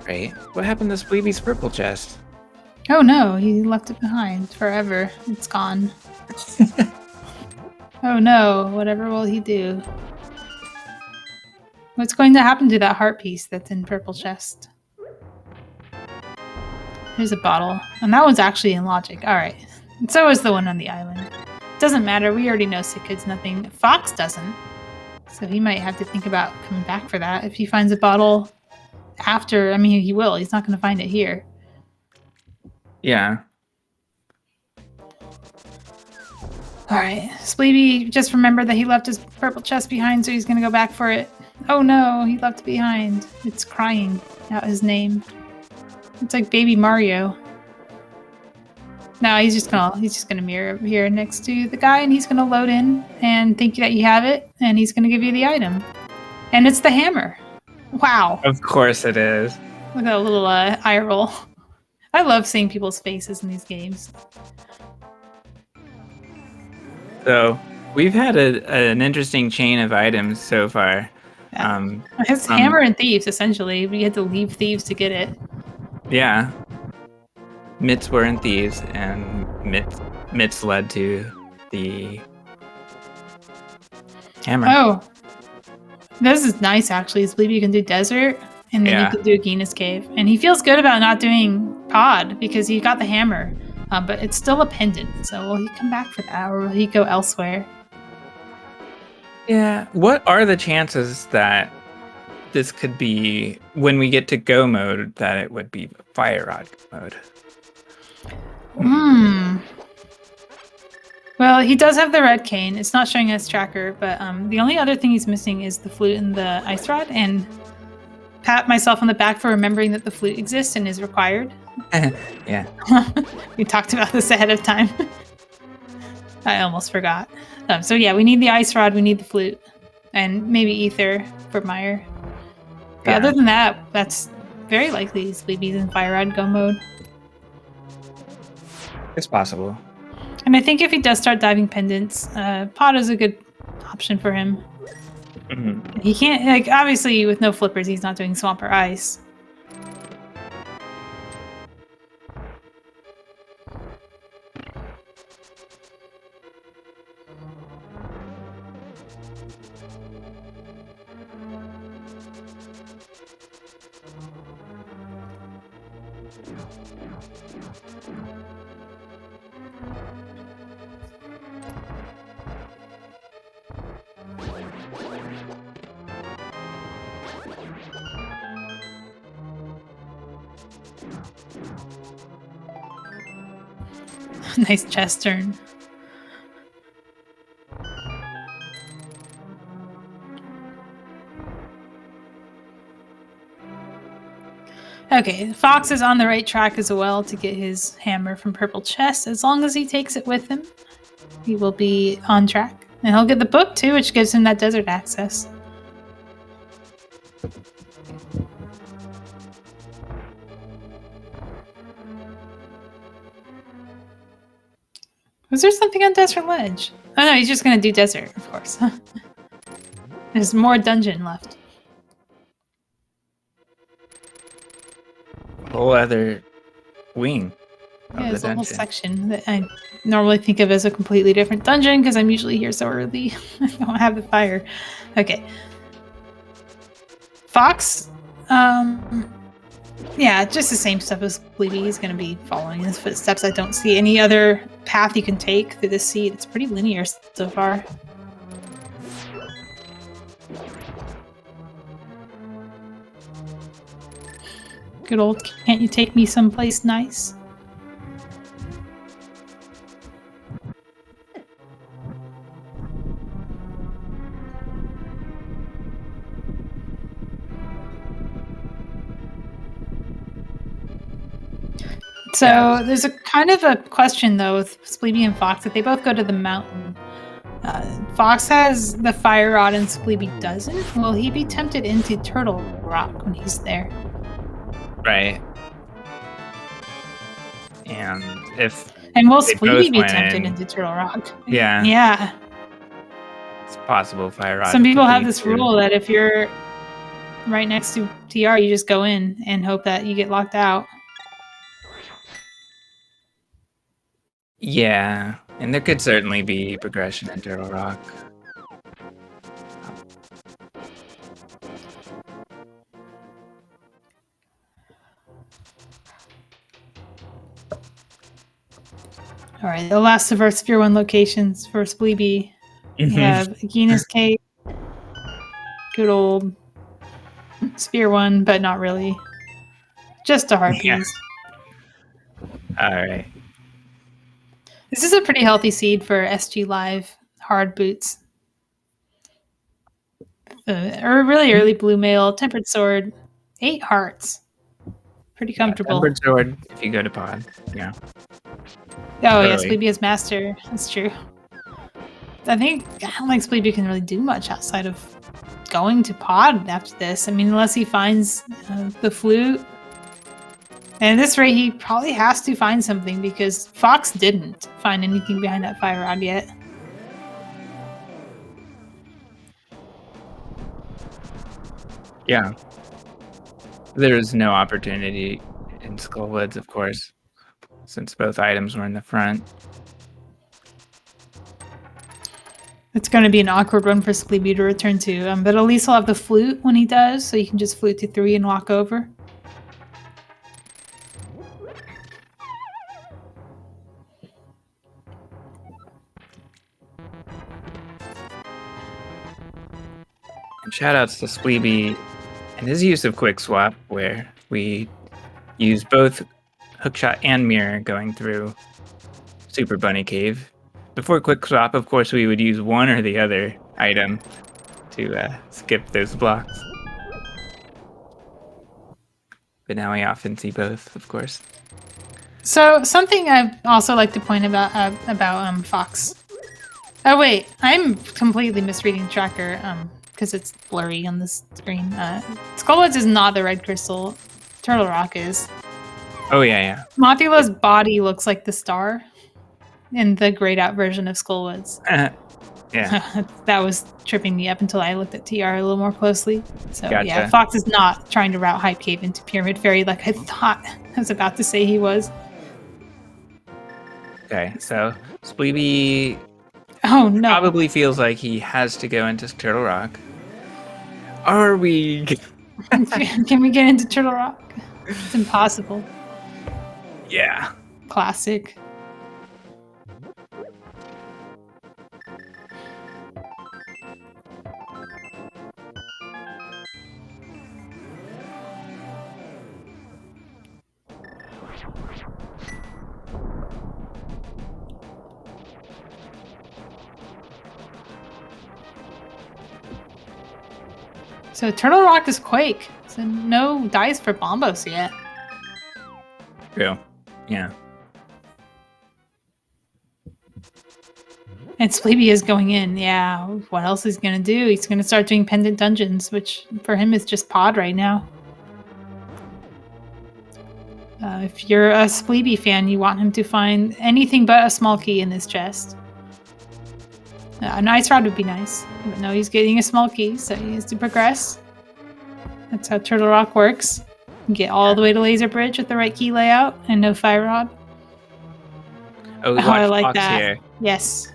Right. What happened to Spleebie's purple chest? Oh no, he left it behind forever. It's gone. Oh no, whatever will he do? What's going to happen to that heart piece that's in purple chest? Here's a bottle. And that one's actually in logic. Alright. And so is the one on the island. Doesn't matter, we already know Sick Kid's nothing. Fox doesn't. So he might have to think about coming back for that if he finds a bottle after. I mean, he will. He's not going to find it here. Yeah. Alright. Spleebie just remembered that he left his purple chest behind, so he's going to go back for it. Oh no, he left it behind. It's crying out his name. It's like Baby Mario. No, he's just gonna mirror over here next to the guy, and he's gonna load in and think that you have it, and he's gonna give you the item. And it's the hammer. Wow. Of course it is. Look at that little eye roll. I love seeing people's faces in these games. So we've had an interesting chain of items so far. It's hammer and thieves, essentially. We had to leave thieves to get it. Yeah. Mitts were in Thieves, and Mitts led to the hammer. Oh. This is nice, actually. It's believe you can do desert, and then Yeah. you can do Gina's Cave. And he feels good about not doing pod, because he got the hammer. But it's still a pendant, so will he come back for that, or will he go elsewhere? Yeah. What are the chances that this could be, when we get to go mode, that it would be fire rod mode? Well, he does have the red cane. It's not showing us tracker, but the only other thing he's missing is the flute and the ice rod. And pat myself on the back for remembering that the flute exists and is required. Yeah. We talked about this ahead of time. I almost forgot. So yeah, we need the ice rod, we need the flute, and maybe ether for Meyer. But other than that, that's very likely Spleebie's in fire rod go mode. It's possible. And I think if he does start diving pendants, pod is a good option for him. Mm-hmm. He can't, like, obviously with no flippers, he's not doing swamp or ice. Nice chest turn. Okay, Fox is on the right track as well to get his hammer from Purple Chest. As long as he takes it with him, he will be on track. And he'll get the book too, which gives him that desert access. Was there something on Desert Ledge? Oh no, he's just gonna do desert, of course. There's more dungeon left. A whole other wing of Yeah, the there's a whole dungeon. section that I normally think of as a completely different dungeon because I'm usually here so early. I don't have the fire. Okay. Fox, yeah, just the same stuff as Spleebie. He's going to be following his footsteps. I don't see any other path you can take through this seed. It's pretty linear so far. Good old, can't you take me someplace nice? So Yeah. there's a kind of a question though with Spleebie and Fox that they both go to the mountain. Fox has the fire rod and Spleebie doesn't. Will he be tempted into Turtle Rock when he's there? Right. And if And will they Spleebie both be went tempted in, into Turtle Rock? yeah, Yeah. it's possible fire rod. Some people could have lead this to- rule that if you're right next to TR, you just go in and hope that you get locked out. Yeah, and there could certainly be progression in Turtle Rock. All right, the last of our Sphere 1 locations for Spleebie. We have Agina's Cave. Good old Sphere 1, but not really. Just a hard Yeah. piece. All right. This is a pretty healthy seed for SGLIVE hard boots. Or really early blue mail, tempered sword, 8 hearts. Pretty comfortable. Tempered sword if you go to pod. Yeah. Oh yes, Totally. Spleebie is master. That's true. I don't think Spleebie can really do much outside of going to pod after this. I mean, unless he finds the flute. And at this rate, he probably has to find something because Fox didn't find anything behind that fire rod yet. Yeah. There's no opportunity in Skullwoods, of course, since both items were in the front. It's going to be an awkward one for Spleebie to return to, but at least he'll have the flute when he does, so you can just flute to 3 and walk over. And shoutouts to Spleebie and his use of Quick Swap, where we use both Hookshot and Mirror going through Super Bunny Cave. Before Quick Swap, of course, we would use one or the other item to skip those blocks. But now we often see both, of course. So something I'd also like to point about Fox. Oh wait, I'm completely misreading the tracker because it's blurry on this screen. Skullwoods is not the red crystal. Turtle Rock is. Oh yeah. Mothula's body looks like the star in the grayed out version of Skullwoods. Yeah. That was tripping me up until I looked at TR a little more closely. So Gotcha. yeah, Fox is not trying to route Hype Cave into Pyramid Fairy like I thought I was about to say he was. Okay, so Spleebie Oh no. probably feels like he has to go into Turtle Rock. Are we? Can we get into Turtle Rock? It's impossible. Yeah. Classic. So Turtle Rock is Quake. So no dice for Bombos yet. True. Yeah. And Spleebie is going in. Yeah, what else is he going to do? He's going to start doing pendant dungeons, which for him is just pod right now. If you're a Spleebie fan, you want him to find anything but a small key in this chest. An ice rod would be nice, but no, he's getting a small key, so he has to progress. That's how Turtle Rock works. You get all the way to Laser Bridge with the right key layout and no fire rod. Oh, we I watched like Fox that. here. Yes.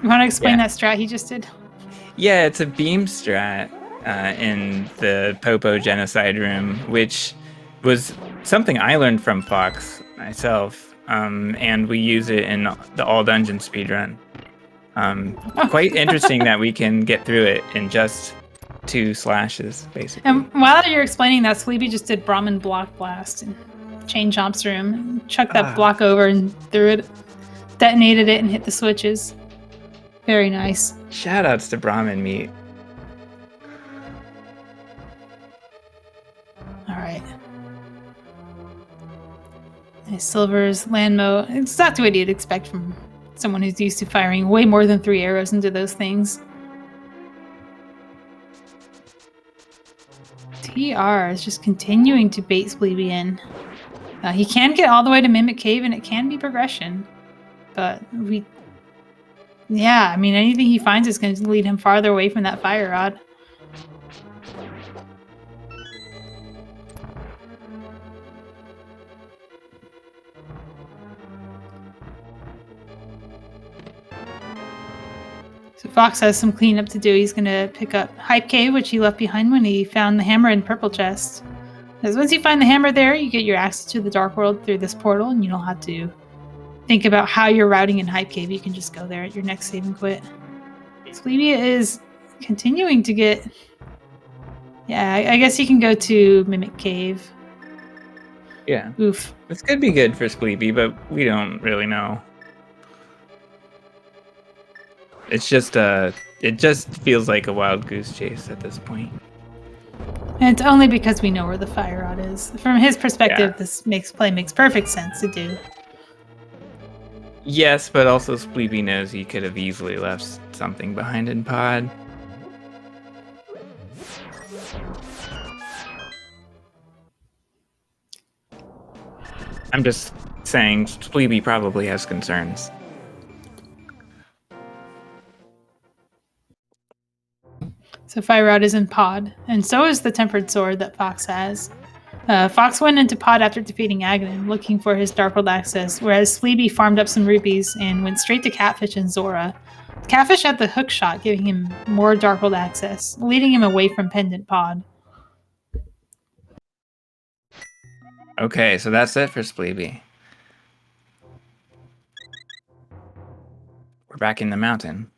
You want to explain Yeah. that strat he just did? Yeah, it's a beam strat in the Popo Genocide Room, which was something I learned from Fox myself, and we use it in the all dungeon speedrun. Quite interesting that we can get through it in just 2 slashes, basically. And while you're explaining that, Spleebie just did Brahmin Block Blast and Chain Chomp's room. Chucked that block over and threw it, detonated it, and hit the switches. Very nice. Shoutouts to Brahmin Meat. All right. Silver's Landmo. It's not what you'd expect from someone who's used to firing way more than 3 arrows into those things. TR is just continuing to bait Spleebie in. He can get all the way to Mimic Cave, and it can be progression. But yeah, I mean, anything he finds is going to lead him farther away from that fire rod. So Fox has some cleanup to do. He's going to pick up Hype Cave, which he left behind when he found the hammer in Purple Chest. Because once you find the hammer there, you get your access to the Dark World through this portal, and you don't have to think about how you're routing in Hype Cave. You can just go there at your next save and quit. Spleebie is continuing to get... Yeah, I guess he can go to Mimic Cave. Yeah. Oof. This could be good for Spleebie, but we don't really know. It's just it just feels like a wild goose chase at this point. And it's only because we know where the fire rod is. From his perspective, Yeah. this makes perfect sense to do. Yes, but also Spleebie knows he could have easily left something behind in pod. I'm just saying Spleebie probably has concerns. So fire rod is in pod, and so is the tempered sword that Fox has. Fox went into pod after defeating Aghanim, looking for his Dark World access, whereas Spleebie farmed up some rupees and went straight to Catfish and Zora. Catfish had the hook shot, giving him more Dark World access, leading him away from Pendant Pod. Okay, so that's it for Spleebie. We're back in the mountain.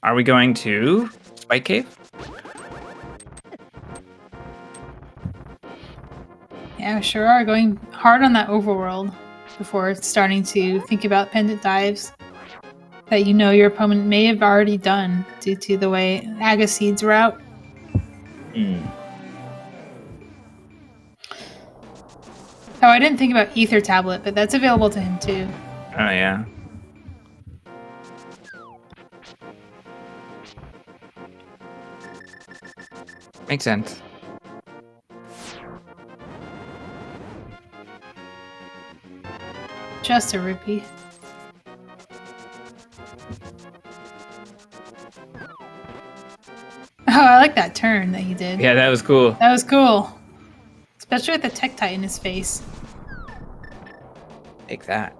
Are we going to Spike Cave? Yeah, we sure are going hard on that overworld before starting to think about pendant dives that you know your opponent may have already done due to the way Agasside's route. Oh, I didn't think about Ether Tablet, but that's available to him too. Oh, yeah. Makes sense. Just a rupee. Oh, I like that turn that he did. Yeah, that was cool. That was cool. Especially with the Tektite in his face. Take that.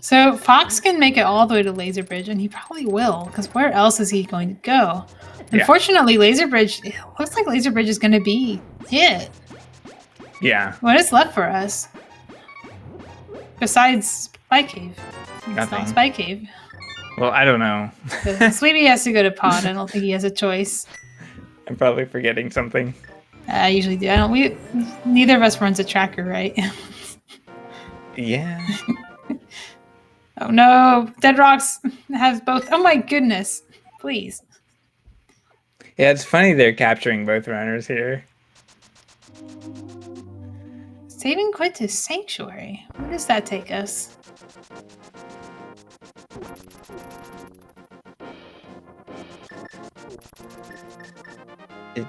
So Fox can make it all the way to Laser Bridge, and he probably will, because where else is he going to go? Yeah. Unfortunately, Laser Bridge, it looks like Laser Bridge is going to be it. Yeah. What is left for us? Besides Spy Cave. It's Nothing. not Spy Cave. Well, I don't know. Spleebie has to go to pod. I don't think he has a choice. I'm probably forgetting something. I usually do. Neither of us runs a tracker, right? Yeah. Oh no, Dead Rocks has both. Oh my goodness. Please. Yeah, it's funny they're capturing both runners here. Saving quit to Sanctuary. Where does that take us? Did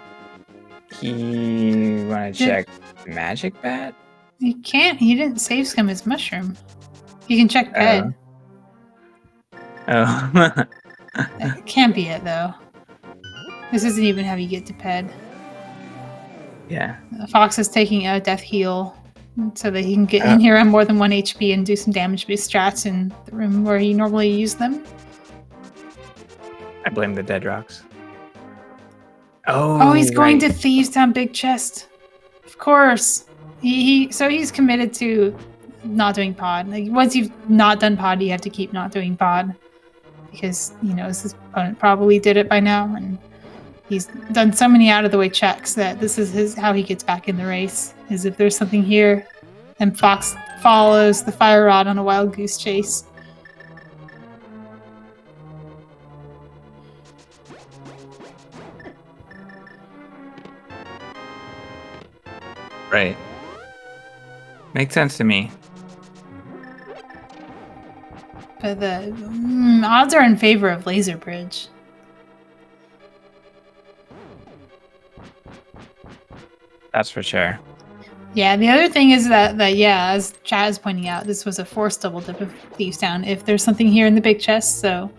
he want to check Magic Bat? He can't. He didn't save scum his mushroom. He can check ped. Oh. That can't be it though. This isn't even how you get to ped. Yeah. Fox is taking a death heal so that he can get in here on more than 1 HP and do some damage boost strats in the room where he normally used them. I blame the dead rocks. Oh, he's going to Thieves Town Big Chest. Of course. So he's committed to not doing pod. Like once you've not done pod, you have to keep not doing pod. Because he knows his opponent probably did it by now, and he's done so many out-of-the-way checks that this is how he gets back in the race, is if there's something here, and Fox follows the fire rod on a wild goose chase. Right. Makes sense to me. But the odds are in favor of Laser Bridge. That's for sure. Yeah, the other thing is that yeah, as Chad is pointing out, this was a forced double dip of Thieves Town if there's something here in the big chest, so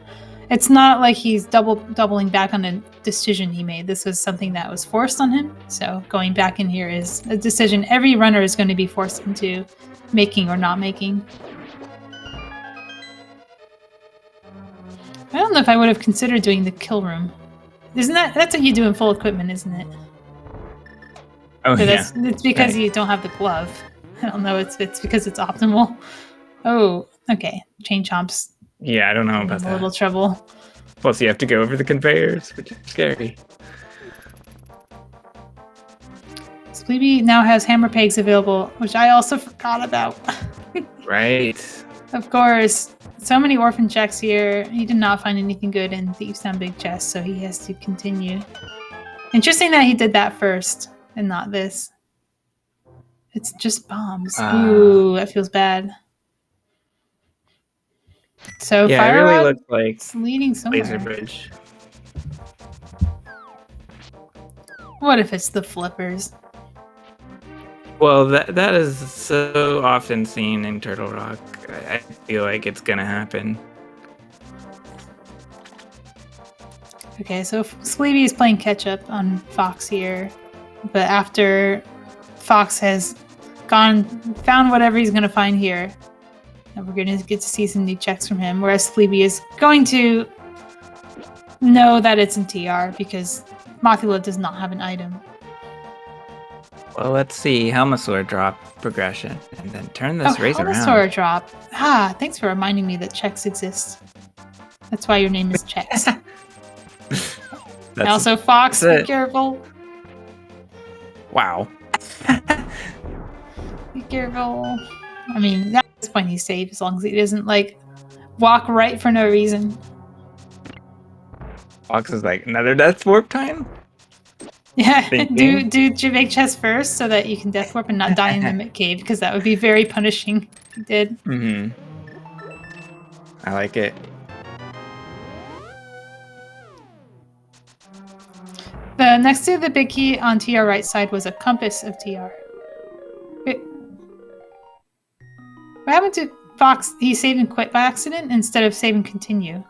it's not like he's doubling back on a decision he made. This was something that was forced on him, so going back in here is a decision every runner is going to be forced into making or not making. I don't know if I would have considered doing the kill room. Isn't that's what you do in full equipment, isn't it? Oh, so yeah. It's because you don't have the glove. I don't know, it's because it's optimal. Oh, okay. Chain Chomp's Yeah, I don't know about in that. a little trouble. Plus, you have to go over the conveyors, which is scary. Spleebie now has hammer pegs available, which I also forgot about. Right. Of course. So many orphan checks here. He did not find anything good in Thieves Town Big Chest, so he has to continue. Interesting that he did that first and not this. It's just bombs. Ooh, that feels bad. So yeah, Fire it really Rod looks like is leading somewhere. Laser Bridge. What if it's the flippers? Well, that is so often seen in Turtle Rock. I feel like it's gonna happen. Okay, so Spleebie is playing catch up on Fox here, but after Fox has found whatever he's gonna find here, and we're gonna get to see some new checks from him, whereas Spleebie is going to know that it's in TR because Mothula does not have an item. Well, let's see. Helmasaur drop progression, and then turn this race around. Helmasaur drop. Thanks for reminding me that checks exist. That's why your name is Checks. And also, Fox, be careful. Wow. Be careful. I mean, at this point he's safe as long as he doesn't, like, walk right for no reason. Fox is like, another death warp time? Yeah, do your big chest first so that you can death warp and not die in the mid cave, because that would be very punishing if you did. Mm-hmm. I like it. The next to the big key on TR right side was a compass of TR. Wait. What happened to Fox? He saved and quit by accident instead of save and continue.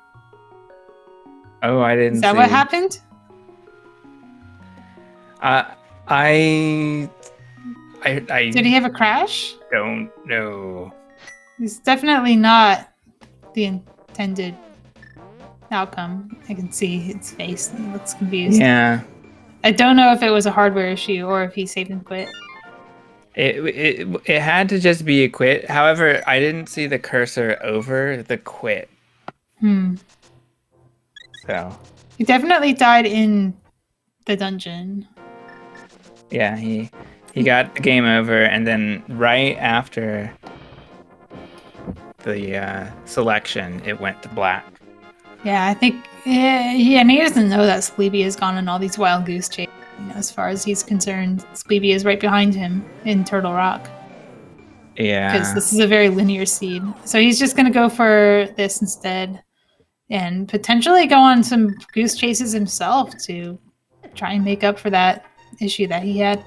Oh, I didn't see. Is that what happened? I Did he have a crash? don't know. It's definitely not the intended outcome. I can see his face. He looks confused. Yeah. I don't know if it was a hardware issue or if he saved and quit. It had to just be a quit. However, I didn't see the cursor over the quit. So. He definitely died in the dungeon. Yeah, he got the game over, and then right after the selection, it went to black. Yeah, I think, and he doesn't know that Spleebie has gone on all these wild goose chases. You know, as far as he's concerned, Spleebie is right behind him in Turtle Rock. because Yeah. this is a very linear seed. So he's just going to go for this instead and potentially go on some goose chases himself to try and make up for that issue that he had.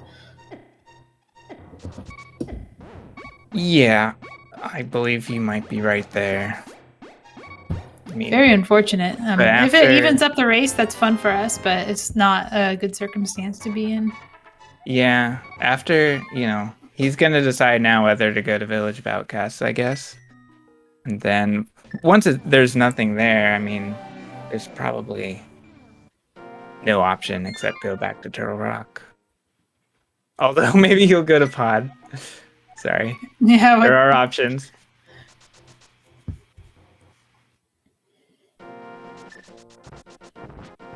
Yeah, I believe he might be right there. I mean, Very unfortunate. but If it after- evens up the race, that's fun for us, but it's not a good circumstance to be in. yeah, after, he's going to decide now whether to go to Village of Outcasts, I guess. And then once there's nothing there, I mean, there's probably no option except go back to Turtle Rock. Although maybe he'll go to Pod. Sorry. Yeah, There are options.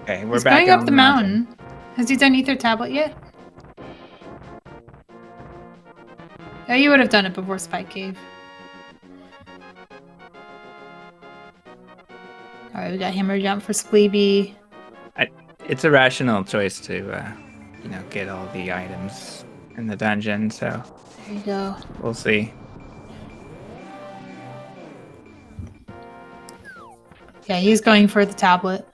Okay, we're he's back going on up the mountain. Has he done Ether Tablet yet? Oh, you would have done it before Spike Cave. Alright, we got Hammer Jump for Spleebie. It's a rational choice to, get all the items in the dungeon, so There you go. we'll see. Yeah, he's going for the tablet.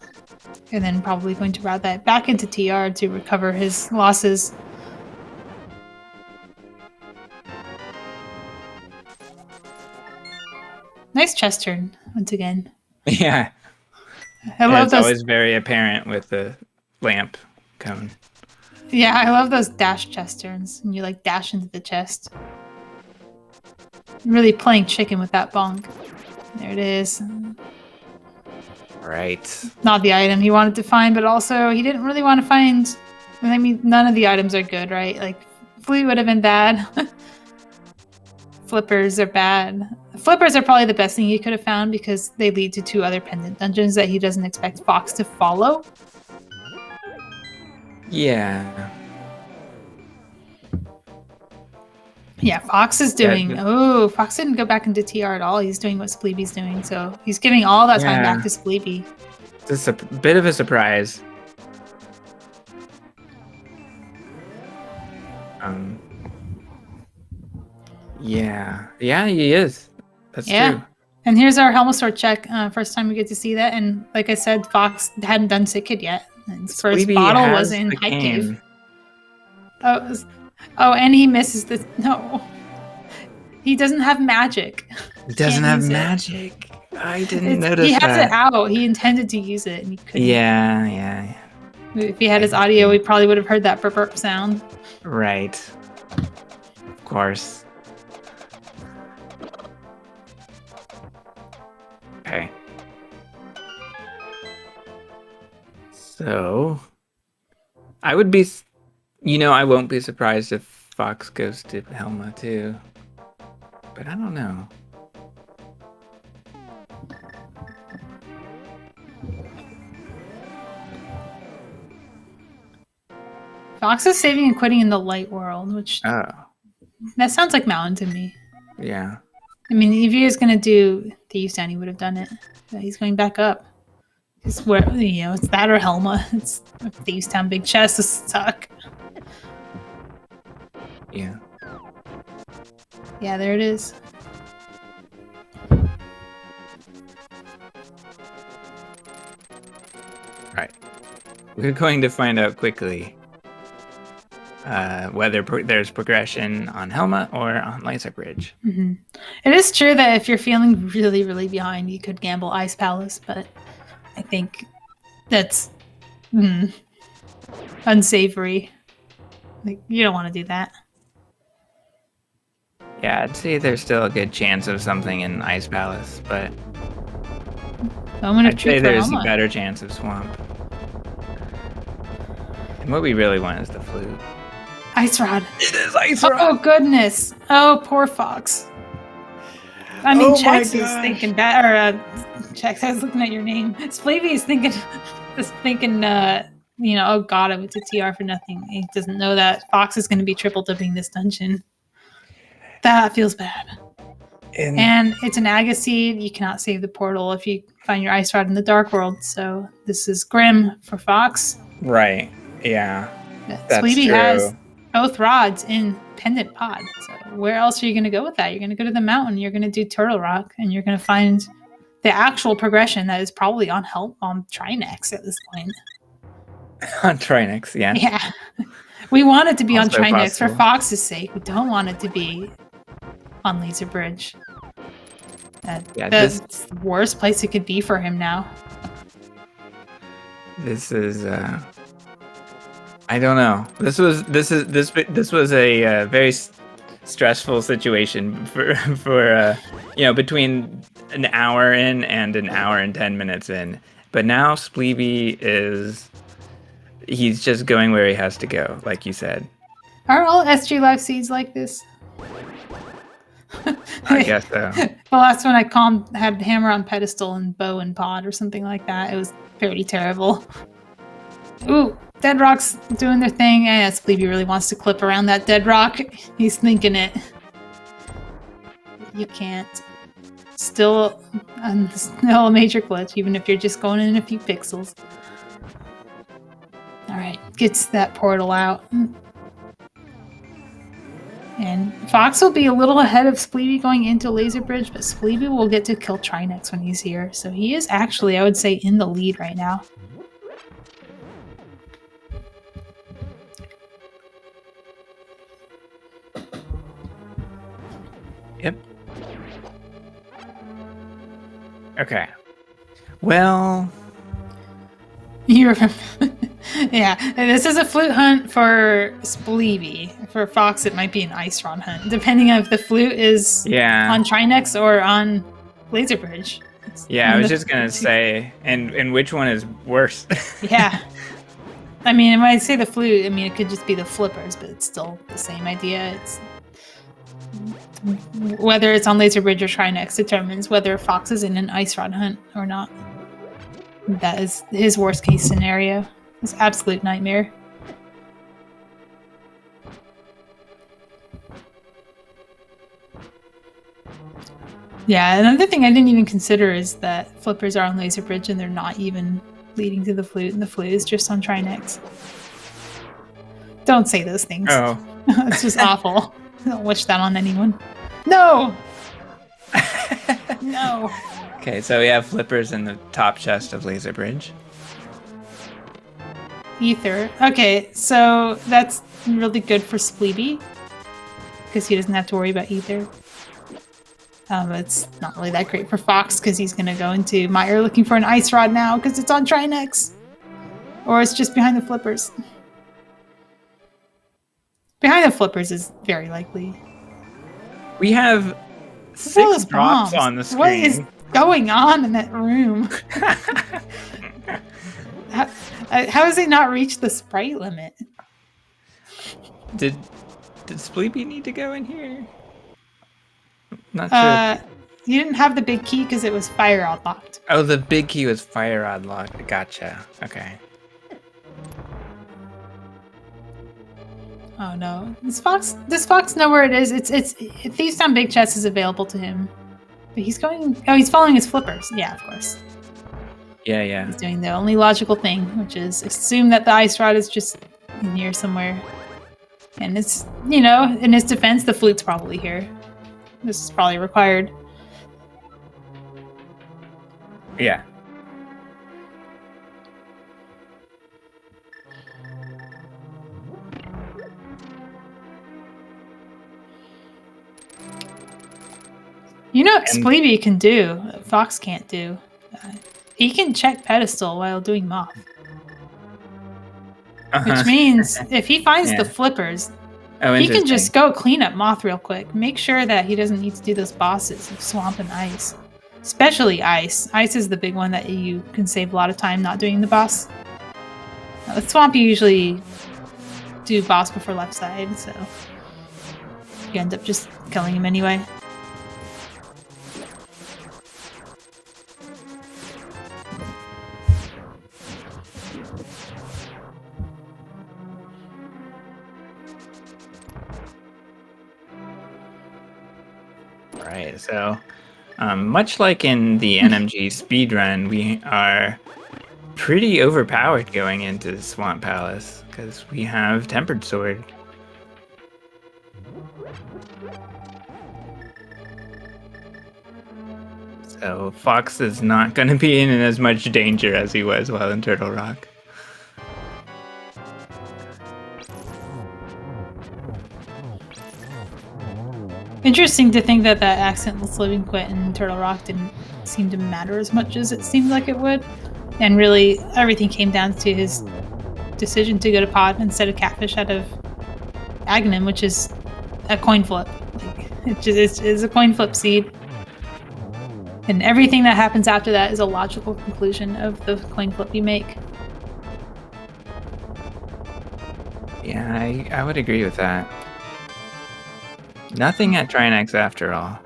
And then probably going to route that back into TR to recover his losses. Nice chest turn, once again. Yeah. I love It's those. always very apparent with the lamp cone. Yeah, I love those dash chest turns. And you like dash into the chest. Really playing chicken with that bonk. There it is. Right. Not the item he wanted to find, but also he didn't really want to find. I mean, none of the items are good, right? Like, Flea would have been bad. Flippers are bad. Flippers are probably the best thing he could have found because they lead to 2 other pendant dungeons that he doesn't expect Fox to follow. Yeah. Yeah, Fox is doing. Fox didn't go back into TR at all. He's doing what Spleebie's doing, so he's giving all that time back to Spleebie. Just a bit of a surprise. Yeah, he is. That's true. And here's our Helmasaur check. First time we get to see that, and like I said, Fox hadn't done Sick Kid yet. And his first Spleebie bottle has was in the High cane. Cave. Oh, and he misses the no. He doesn't have magic. He doesn't have use it. magic. I didn't notice He that. has it out. He intended to use it, and he couldn't. Yeah. If he had his audio, we probably would have heard that burp sound. Right. Of course. Okay. So, I would be, I won't be surprised if Fox goes to Helma too. But I don't know. Fox is saving and quitting in the light world, which that sounds like Mountain to me. Yeah. I mean, if he was gonna do Thieves Town, he would have done it. But he's going back up. It's where it's that or Helma. It's Thieves Town, big chest to suck. Yeah. Yeah, there it is. Right. We're going to find out quickly whether there's progression on Helma or on Lysa Bridge. Mm-hmm. It is true that if you're feeling really, really behind, you could gamble Ice Palace, but I think that's unsavory. Like, you don't want to do that. Yeah, I'd say there's still a good chance of something in Ice Palace, but I'd say there's a better chance of Swamp. And what we really want is the flute. Ice Rod. It is Ice Rod! Oh, goodness. Oh, poor Fox. I mean, Chex is thinking that, or Chex, I was looking at your name. Spleebie is thinking, oh god, I went to TR for nothing. He doesn't know that Fox is going to be triple dipping this dungeon. That feels bad. And it's an Aga seed. You cannot save the portal if you find your Ice Rod in the Dark World. So this is grim for Fox. Right. Yeah. Spleebie has both rods in pendant pod. So where else are you going to go with that? You're going to go to the mountain. You're going to do Turtle Rock, and you're going to find the actual progression that is probably on Trinex at this point. On Trinix, yeah. Yeah. We want it to be on Also Trinex for possible. Fox's sake. We don't want it to be on Laser Bridge. That's the worst place it could be for him now. This is I don't know. This was a very stressful situation for between an hour in and an hour and 10 minutes in. But now Spleebie he's just going where he has to go, like you said. Are all SGLIVE seeds like this? I guess so. The last one I had hammer on pedestal and bow and pod or something like that. It was pretty terrible. Ooh, dead rock's doing their thing. Yeah, Spleebie really wants to clip around that dead rock. He's thinking it. You can't. Still a major glitch, even if you're just going in a few pixels. Alright, gets that portal out. And Fox will be a little ahead of Spleebie going into Laser Bridge, but Spleebie will get to kill Trinex when he's here. So he is actually, I would say, in the lead right now. Yep. Okay. Well... Yeah, this is a flute hunt for Spleebie. For Fox, it might be an ice rod hunt, depending on if the flute is on Trinex or on Laser Bridge. Yeah, I was just gonna say, and which one is worse? Yeah. I mean, when I say the flute, I mean, it could just be the flippers, but it's still the same idea. It's whether it's on Laser Bridge or Trinex determines whether Fox is in an ice rod hunt or not. That is his worst case scenario. His absolute nightmare. Yeah, another thing I didn't even consider is that flippers are on Laser Bridge and they're not even leading to the flute, and the flute is just on Trinex. Don't say those things. Oh. It's just awful. Don't wish that on anyone. No! No! Okay, so we have flippers in the top chest of Laser Bridge. Ether. Okay, so that's really good for Spleebie, because he doesn't have to worry about Ether. It's not really that great for Fox, because he's going to go into Meyer looking for an ice rod now, because it's on Trinex. Or it's just behind the flippers. Behind the flippers is very likely. We have 6 drops on the screen. What is going on in that room? How has it not reached the sprite limit? Did Spleebie need to go in here? Not sure. You didn't have the big key because it was fire rod locked. Oh, the big key was fire rod locked. Gotcha. Okay. Oh no. Does Fox know where it is? Thieves Down Big Chest is available to him. But he's following his flippers. Yeah, of course. Yeah. He's doing the only logical thing, which is assume that the ice rod is just in here somewhere. And it's, in his defense, the flute's probably here. This is probably required. Yeah. You know what Spleebie can do, Fox can't do. He can check pedestal while doing moth. Which means if he finds the flippers, he can just go clean up moth real quick. Make sure that he doesn't need to do those bosses of swamp and ice. Especially ice. Ice is the big one that you can save a lot of time not doing the boss. With swamp, you usually do boss before left side, so you end up just killing him anyway. Right, so much like in the NMG speedrun, we are pretty overpowered going into Swamp Palace because we have Tempered Sword. So Fox is not going to be in as much danger as he was while in Turtle Rock. Interesting to think that that accidentless living quit in Turtle Rock didn't seem to matter as much as it seemed like it would. And really, everything came down to his decision to go to pod instead of catfish out of Aghanim, which is a coin flip. Like, it's a coin flip seed. And everything that happens after that is a logical conclusion of the coin flip you make. Yeah, I would agree with that. Nothing at Trinex after all.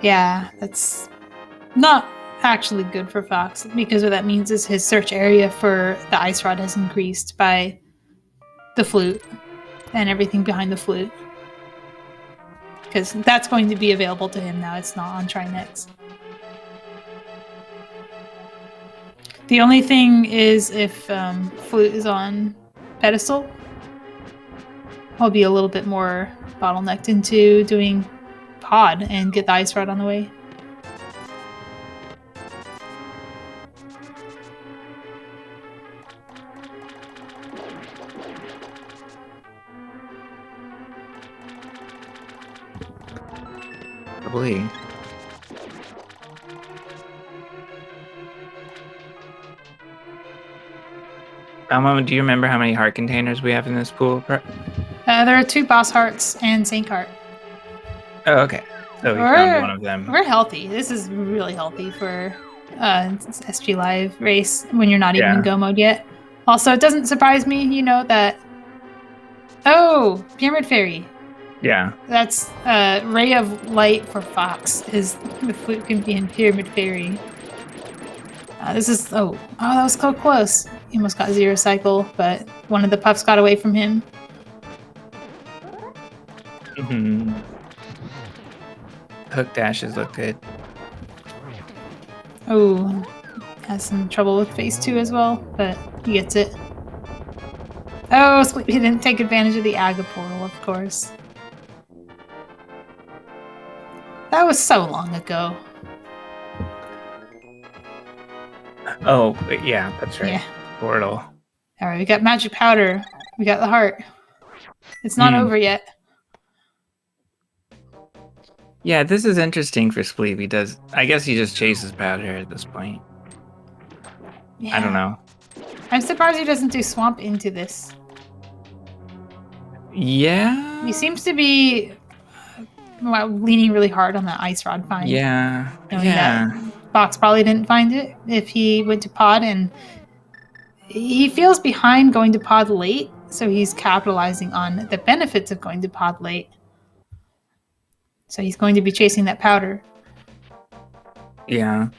Yeah, that's not actually good for Fox, because what that means is his search area for the ice rod has increased by the flute and everything behind the flute. Because that's going to be available to him now. It's not on Trinex. The only thing is if flute is on pedestal, I'll be a little bit more bottlenecked into doing pod and get the ice rod on the way. Probably. Do you remember how many heart containers we have in this pool? There are 2 boss hearts and Saint Heart. Oh, okay. So we found one of them. We're healthy. This is really healthy for SGLIVE race when you're not even in go mode yet. Also, it doesn't surprise me, that... Oh, Pyramid Fairy. Yeah. That's Ray of Light for Fox, is the flute can be in Pyramid Fairy. This is... Oh, that was so close. He almost got 0 cycle, but one of the puffs got away from him. Mm-hmm. Hook dashes look good. Oh, has some trouble with phase 2 as well, but he gets it. Oh, Spleebie didn't take advantage of the Aga portal, of course. That was so long ago. Oh, yeah, that's right. Yeah. Portal. Alright, we got magic powder. We got the heart. It's not over yet. Yeah, this is interesting for Spleebie. I guess he just chases powder at this point. Yeah. I don't know. I'm surprised he doesn't do swamp into this. Yeah. He seems to be leaning really hard on that ice rod find. Yeah. Knowing that Fox probably didn't find it if he went to pod, and he feels behind going to pod late, so he's capitalizing on the benefits of going to pod late. So he's going to be chasing that powder. Yeah.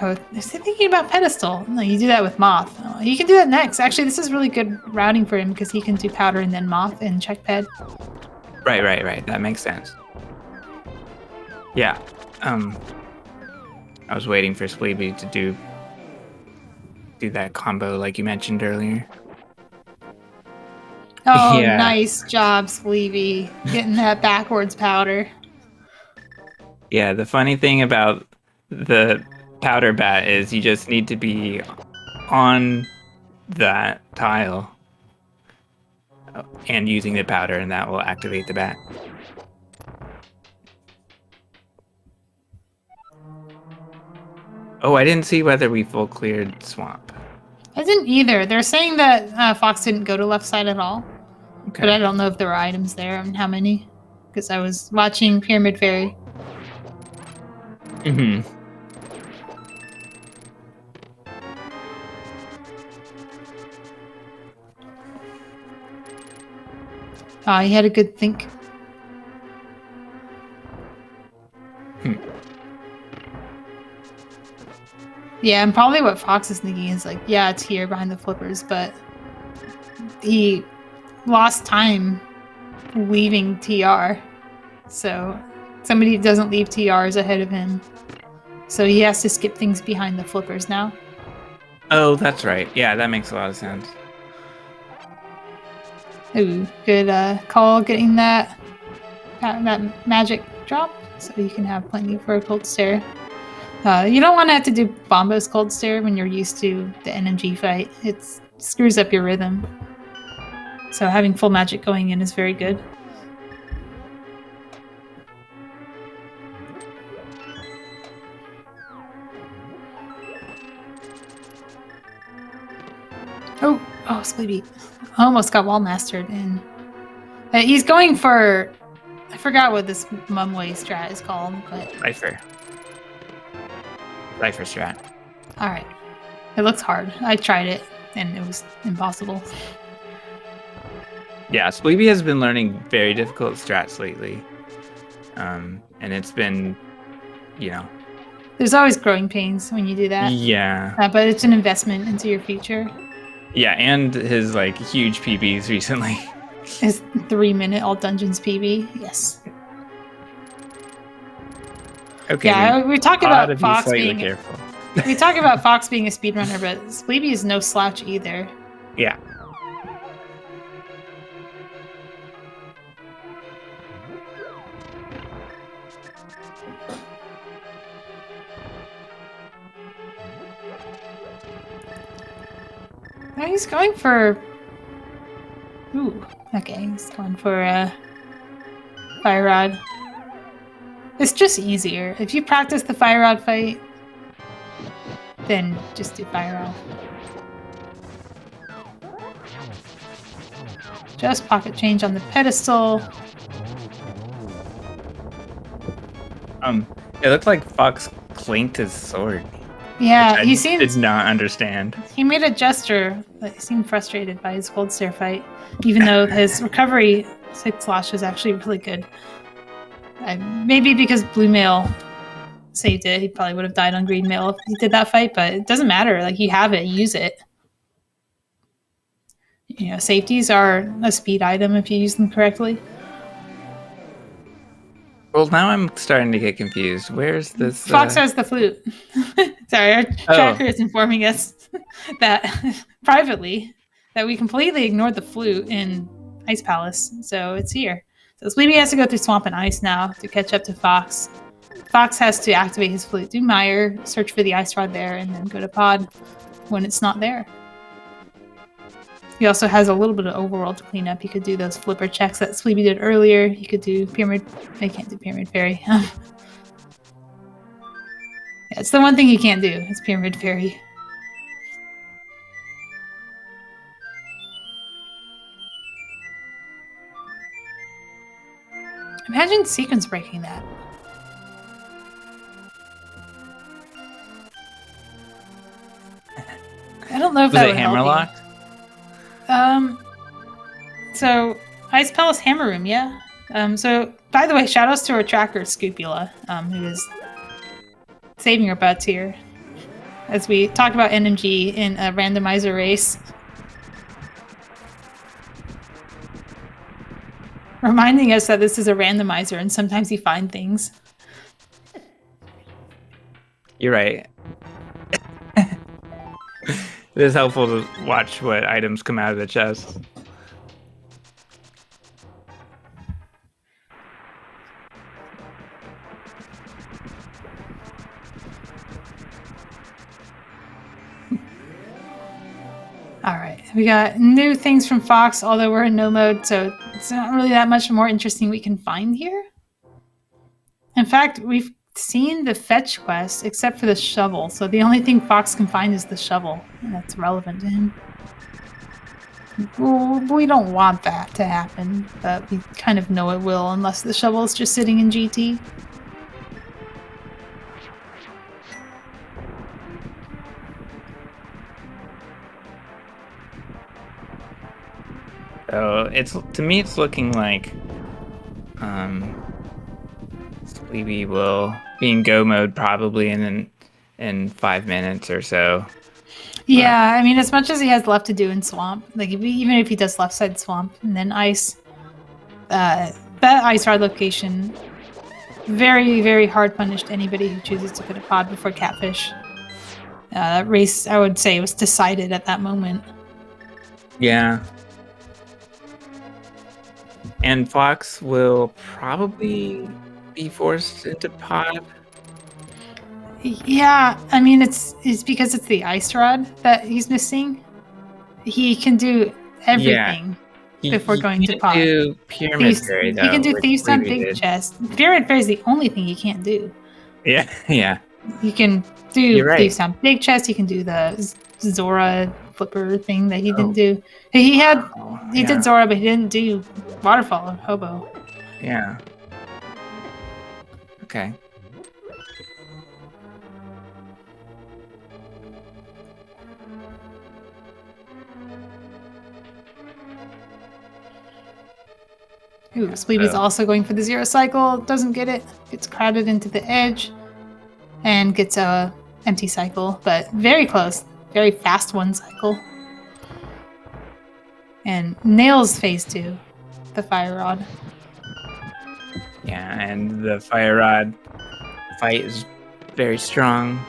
Oh, I'm thinking about pedestal. No, you do that with moth. Oh, you can do that next. Actually, this is really good routing for him because he can do powder and then moth and check ped. Right. That makes sense. Yeah. I was waiting for Spleebie to do that combo like you mentioned earlier. Oh, yeah. Nice job, Spleebie. Getting that backwards powder. Yeah, the funny thing about the powder bat is you just need to be on that tile and using the powder, and that will activate the bat. Oh, I didn't see whether we full cleared swamp. I didn't either. They're saying that Fox didn't go to left side at all. Okay. But I don't know if there were items there and how many. Because I was watching Pyramid Fairy. Mm-hmm. Oh, he had a good think. Yeah, and probably what Fox is thinking is like, yeah, it's here behind the flippers, but he lost time leaving TR. So somebody doesn't leave TR is ahead of him. So he has to skip things behind the flippers now. Oh, that's right. Yeah, that makes a lot of sense. Ooh, good call getting that that magic drop, so you can have plenty for a cold stare. You don't want to have to do Bombo's cold stare when you're used to the NMG fight. It screws up your rhythm. So having full magic going in is very good. Oh, Spleebie. Almost got wall mastered, and he's going for, I forgot what this mumway strat is called, but Cypher strat. all right. It looks hard. I tried it, and it was impossible. Yeah, Spleebie has been learning very difficult strats lately, and it's been, you know. There's always growing pains when you do that. Yeah. But it's an investment into your future. Yeah, and his like huge PBs recently. His 3-minute all dungeons PB. Yes. Okay. Yeah, we talk about Fox being being. careful. We talk about Fox being a speedrunner, but Spleebie is no slouch either. Yeah. Oh, he's going for. Ooh, okay, he's going for a fire rod. It's just easier. If you practice the fire rod fight, then just do fire rod. Just pocket change on the pedestal. It looked like Fox clinked his sword. Yeah, which I did not understand. He made a gesture, but he seemed frustrated by his cold stare fight, even though his recovery 6 slash is actually really good. Maybe because blue mail saved it, he probably would have died on green mail if he did that fight, but it doesn't matter. Like, you have it, use it. You know, safeties are a speed item if you use them correctly. Well, now I'm starting to get confused. Where's this? Fox has the flute. Sorry, our tracker is informing us that privately that we completely ignored the flute in Ice Palace, so it's here. So Spleebie has to go through Swamp and Ice now to catch up to Fox. Fox has to activate his flute, do Mire, search for the ice rod there, and then go to Pod when it's not there. He also has a little bit of overworld to clean up. He could do those flipper checks that Spleebie did earlier. He could do Pyramid... I can't do Pyramid Fairy. Yeah, it's the one thing he can't do, is Pyramid Fairy. Imagine sequence breaking that. I don't know if that would help you. Was it hammerlocked? So Ice Palace Hammer Room, yeah. So by the way, shout outs to our tracker Scupula, who is saving our butts here. As we talked about NMG in a randomizer race. Reminding us that this is a randomizer and sometimes you find things. You're right. It is helpful to watch what items come out of the chest. Alright, we got new things from Fox, although we're in no mode, so it's not really that much more interesting we can find here. In fact, we've seen the fetch quest except for the shovel, so the only thing Fox can find is the shovel, and that's relevant to him. Well, we don't want that to happen, but we kind of know it will unless the shovel is just sitting in GT. So to me it's looking like Spleebie will be in go mode probably in 5 minutes or so. Yeah, I mean, as much as he has left to do in Swamp, like even if he does left side Swamp and then Ice, that Ice Rod location, very, very hard punished anybody who chooses to put a pod before Catfish. That race, I would say, was decided at that moment. Yeah. And Fox will probably be forced into pod. Yeah, I mean it's because it's the ice rod that he's missing. He can do everything before He going to can't pod. do Pyramid Thieves, Fairy, he can though, do which thieves on Spleebie big did. chest. Pyramid Fairy is the only thing he can't do. Yeah, yeah. He can do You're right. thieves on big chest. He can do the Zora flipper thing that he Oh. didn't do. He Yeah. did Zora, but he didn't do waterfall or hobo. Yeah. Okay. Ooh, Spleebie's also going for the 0 cycle. Doesn't get it. Gets crowded into the edge. And gets a empty cycle, but very close. Very fast 1 cycle. And nails phase 2. The fire rod. Yeah, and the fire rod fight is very strong.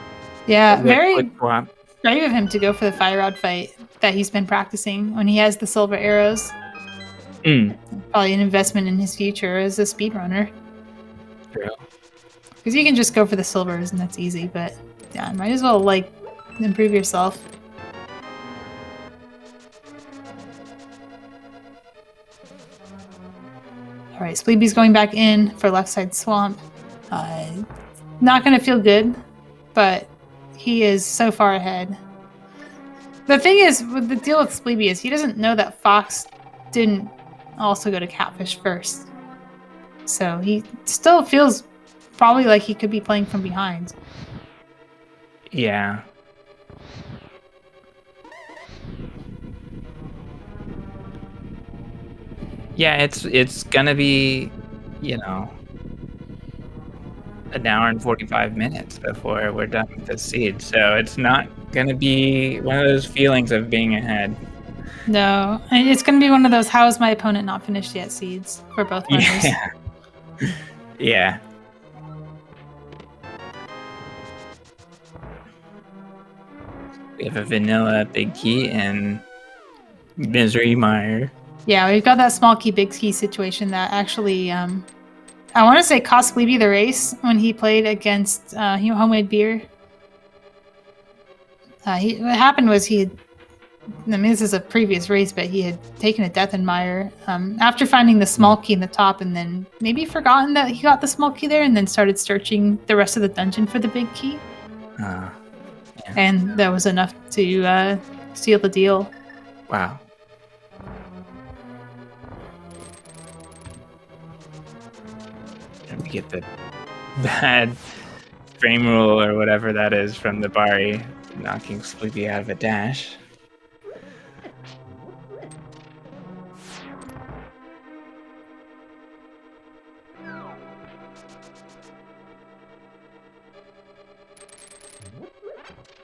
Yeah, very Quick swap. brave of him to go for the fire rod fight that he's been practicing when he has the silver arrows. Probably an investment in his future as a speedrunner. True. Because you can just go for the silvers and that's easy, but yeah, might as well like improve yourself. Alright, Spleebie's going back in for left side swamp. Not gonna feel good, but he is so far ahead. The thing is, with the deal with Spleebie is he doesn't know that Fox didn't also go to Catfish first. So he still feels probably like he could be playing from behind. Yeah. Yeah, it's gonna be, you know, an hour and 45 minutes before we're done with the seed. So it's not gonna be one of those feelings of being ahead. No, and it's going to be one of those "how is my opponent not finished yet" seeds for both runners. Yeah. Yeah. We have a vanilla big key and Misery Mire. Yeah, we've got that small key, big key situation that actually, I want to say cost Spleebie the race when he played against Homemade Beer. What happened was I mean, this is a previous race, but he had taken a death in mire after finding the small key in the top and then maybe forgotten that he got the small key there and then started searching the rest of the dungeon for the big key. Yeah. And that was enough to seal the deal. Wow. And we get the bad frame rule or whatever that is from the Bari, knocking Spleebie out of a dash.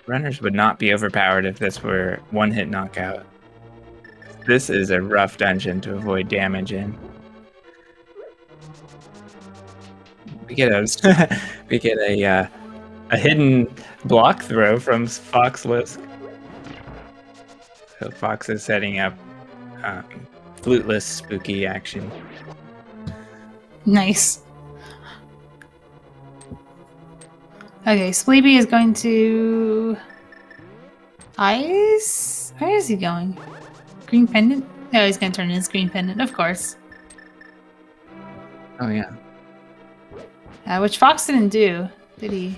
Runners would not be overpowered if this were one-hit knockout. This is a rough dungeon to avoid damage in. We get a hidden block throw from FoxLisk. So Fox is setting up fluteless spooky action. Nice. Okay, Spleebie is going to ice. Where is he going? Green pendant? No, he's gonna turn in his green pendant, of course. Oh yeah. Which Fox didn't do, did he?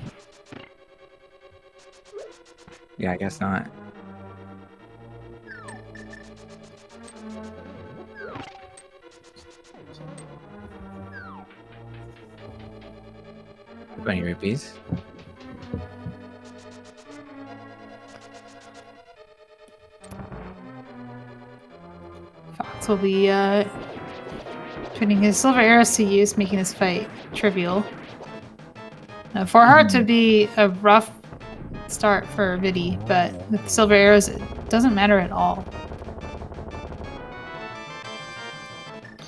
Yeah, I guess not. $20 rupees. Fox will be putting his silver arrows to use, making this fight trivial. For her to be a rough start for Vidi, but with silver arrows, it doesn't matter at all.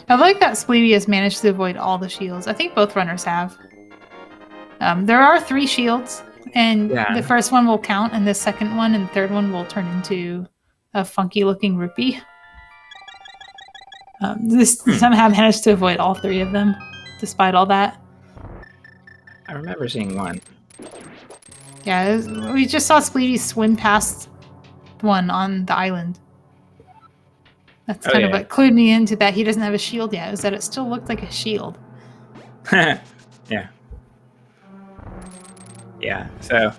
I like that Spleebie has managed to avoid all the shields. I think both runners have. There are 3 shields, and the first one will count, and the second one and third one will turn into a funky-looking rupee. This somehow managed to avoid all 3 of them, despite all that. I remember seeing one. Yeah, we just saw Spleebie swim past one on the island. That's kind of what clued me into that he doesn't have a shield yet, is that it still looked like a shield. Yeah. Yeah, so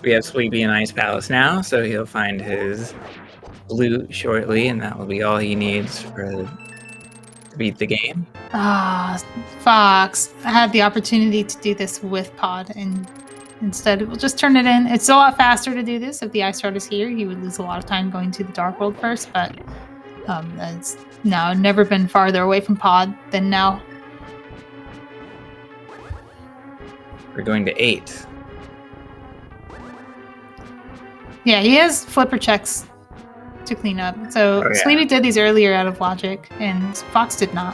we have Spleebie in Ice Palace now, so he'll find his loot shortly, and that will be all he needs to beat the game. Ah, Fox. I had the opportunity to do this with Pod, and instead we'll just turn it in. It's a lot faster to do this if the Ice Shard is here. You would lose a lot of time going to the Dark World first, but it's now never been farther away from Pod than now. We're going to 8. Yeah, he has flipper checks to clean up. So Spleebie did these earlier out of logic, and Fox did not.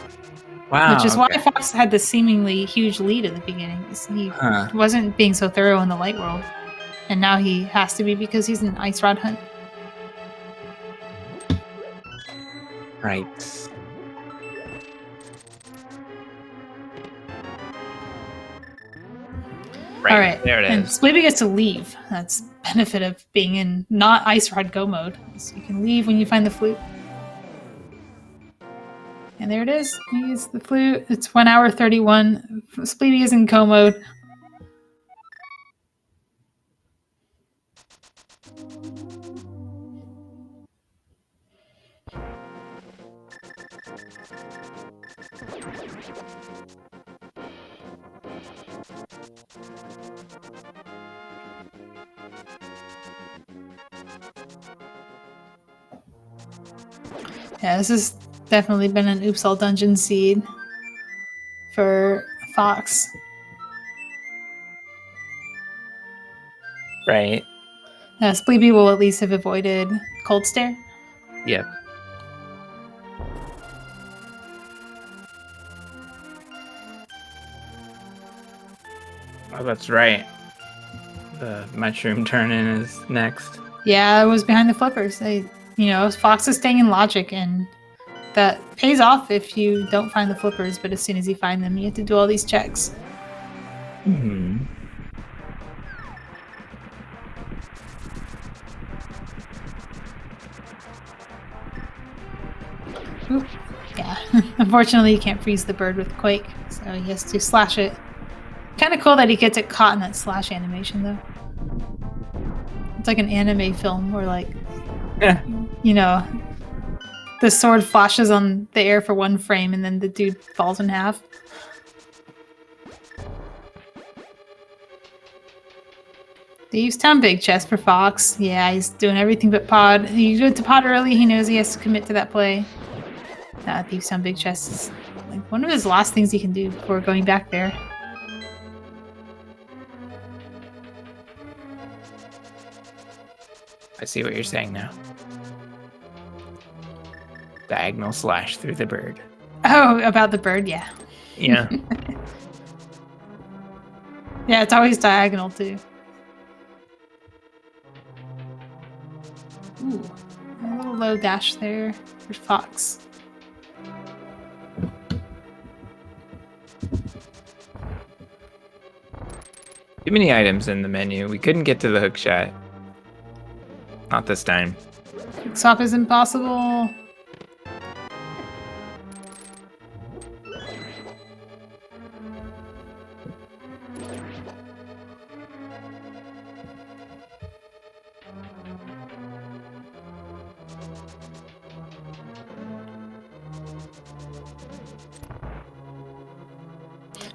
Wow. Which is why Fox had this seemingly huge lead at the beginning. He wasn't being so thorough in the light world. And now he has to be because he's an Ice Rod hunt. Right. All right, there it is. And Spleebie gets to leave. That's the benefit of being in not Ice Rod Go mode. So you can leave when you find the flute. And there it is. He's the flute. It's 1 hour 31. Spleebie is in Go mode. Yeah, this has definitely been an Oops All Dungeon seed for Fox. Right. Spleebie will at least have avoided Cold Stare. Yep. Oh, that's right. The mushroom turn-in is next. Yeah, it was behind the flippers. Fox is staying in logic, and that pays off if you don't find the flippers, but as soon as you find them, you have to do all these checks. Mm-hmm. Oop. Yeah, unfortunately you can't freeze the bird with Quake, so he has to slash it. Kind of cool that he gets it caught in that slash animation, though. It's like an anime film where, the sword flashes on the air for 1 frame and then the dude falls in half. Thieves Town big chest for Fox. Yeah, he's doing everything but Pod. He went to Pod early. He knows he has to commit to that play. Thieves Town big chest is one of his last things he can do before going back there. I see what you're saying now. Diagonal slash through the bird. Oh, about the bird, yeah. Yeah. Yeah, it's always diagonal too. Ooh, a little low dash there for Fox. Too many items in the menu. We couldn't get to the hook shot. Not this time. Quick swap is impossible.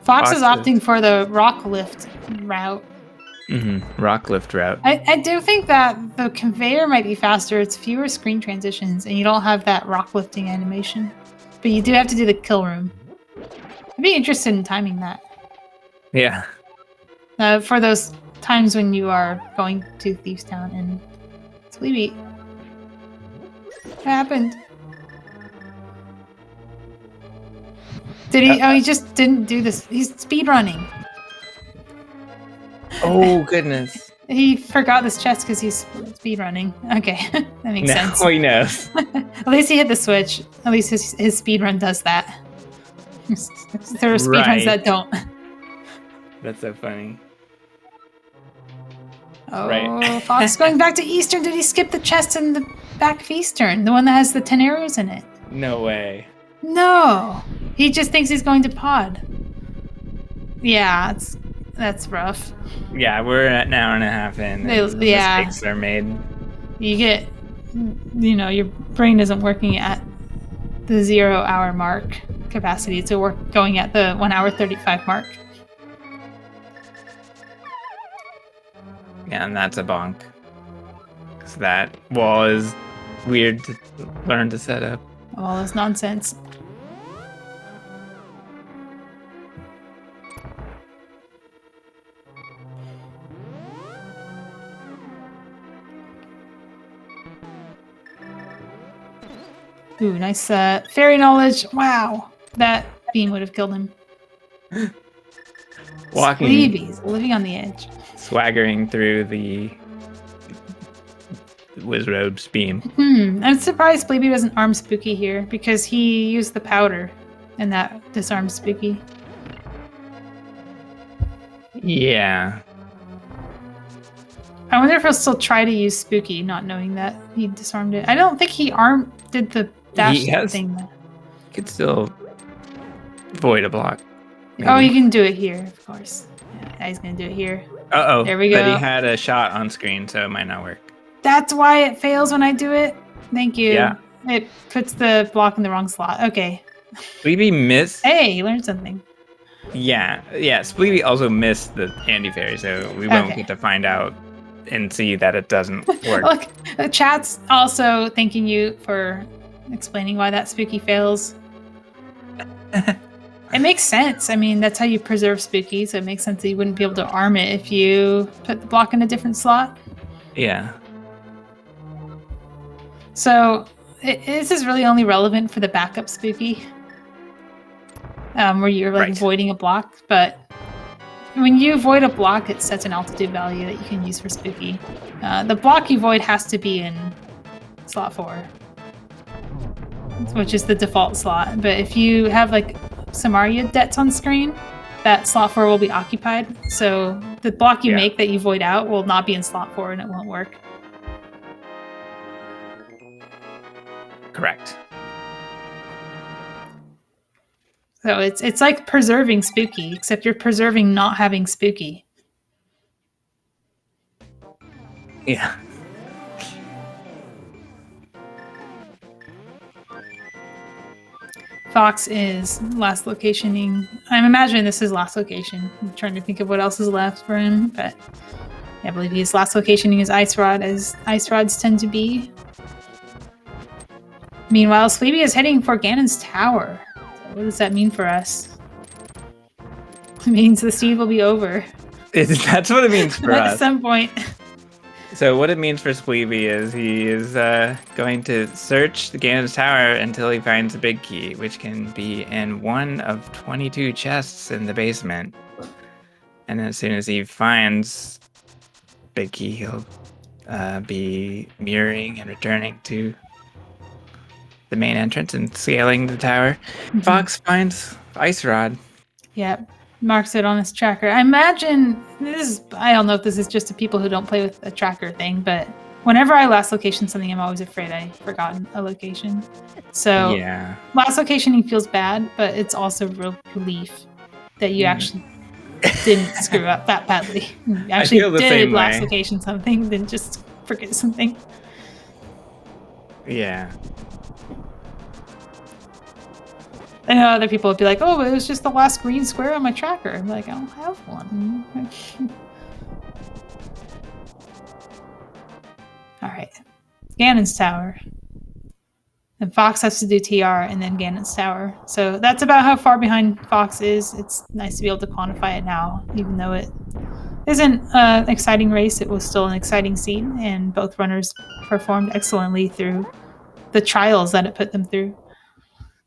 Fox is opting for the rock lift route. Mm-hmm. Rock lift route. I do think that the conveyor might be faster. It's fewer screen transitions, and you don't have that rock lifting animation. But you do have to do the kill room. I'd be interested in timing that. Yeah. For those times when you are going to Thieves Town and Spleebie. What happened? Did he? Oh, he just didn't do this. He's speedrunning. Oh, goodness. He forgot this chest because he's speed running. Okay, that makes sense. No, he knows. At least he hit the switch. At least his speed run does that. There are speed runs that don't. That's so funny. Oh, Right. Fox going back to Eastern. Did he skip the chest in the back of Eastern? The one that has the 10 arrows in it? No way. No. He just thinks he's going to pod. Yeah, that's rough. Yeah, we're an hour and a half in. Yeah. Mistakes are made. You get, your brain isn't working at the 0 hour mark capacity to work going at the 1 hour 35 mark. Yeah, and that's a bonk. Because that wall is weird to learn to set up. All this nonsense. Ooh, nice fairy knowledge. Wow, that beam would have killed him. Walking, Spleebies, living on the edge. swaggering through the Wizrobe's beam. I'm surprised Spleebie doesn't arm Spooky here because he used the powder and that disarmed Spooky. Yeah. I wonder if he'll still try to use Spooky, not knowing that he disarmed it. I don't think he did the dash thing. He could still void a block. Maybe. Oh, you can do it here, of course. Yeah, he's gonna do it here. Uh-oh. There we go. But he had a shot on screen, so it might not work. That's why it fails when I do it. Thank you. Yeah. It puts the block in the wrong slot. Okay. Spleebie missed. Hey, you learned something. Yeah. Spleebie also missed the anti-fairy, so we won't get to find out and see that it doesn't work. Look, the chat's also thanking you for explaining why that Spooky fails. It makes sense. I mean, that's how you preserve Spooky, so it makes sense that you wouldn't be able to arm it if you put the block in a different slot. Yeah. So this is really only relevant for the backup Spooky, where you're like voiding a block. But when you void a block, it sets an altitude value that you can use for Spooky. The block you void has to be in slot 4, which is the default slot. But if you have like Samaria debts on screen, that slot 4 will be occupied. So the block you make that you void out will not be in slot 4 and it won't work. Correct. So it's like preserving Spooky, except you're preserving not having Spooky. Yeah. Fox is last locationing. I'm imagining this is last location. I'm trying to think of what else is left for him, but I believe he's last locationing his Ice Rod, as Ice Rods tend to be. Meanwhile, Spleebie is heading for Ganon's Tower. So what does that mean for us? It means the seed will be over. That's what it means for us. At some point. So what it means for Spleebie is he is going to search the Ganon's Tower until he finds a big key, which can be in one of 22 chests in the basement. And as soon as he finds big key, he'll be mirroring and returning to the main entrance and scaling the tower. Mm-hmm. Fox finds Ice Rod. Yep. Marks it on his tracker. I imagine I don't know if this is just to people who don't play with a tracker thing, but whenever I last location something, I'm always afraid I've forgotten a location. So last locationing feels bad, but it's also real relief that you actually didn't screw up that badly. You actually did last location something, then just forget something. Yeah. I know other people would be like, oh, but it was just the last green square on my tracker. I'm like, I don't have one. All right. Ganon's Tower. And Fox has to do TR and then Ganon's Tower. So that's about how far behind Fox is. It's nice to be able to quantify it now, even though it isn't an exciting race. It was still an exciting scene, and both runners performed excellently through the trials that it put them through.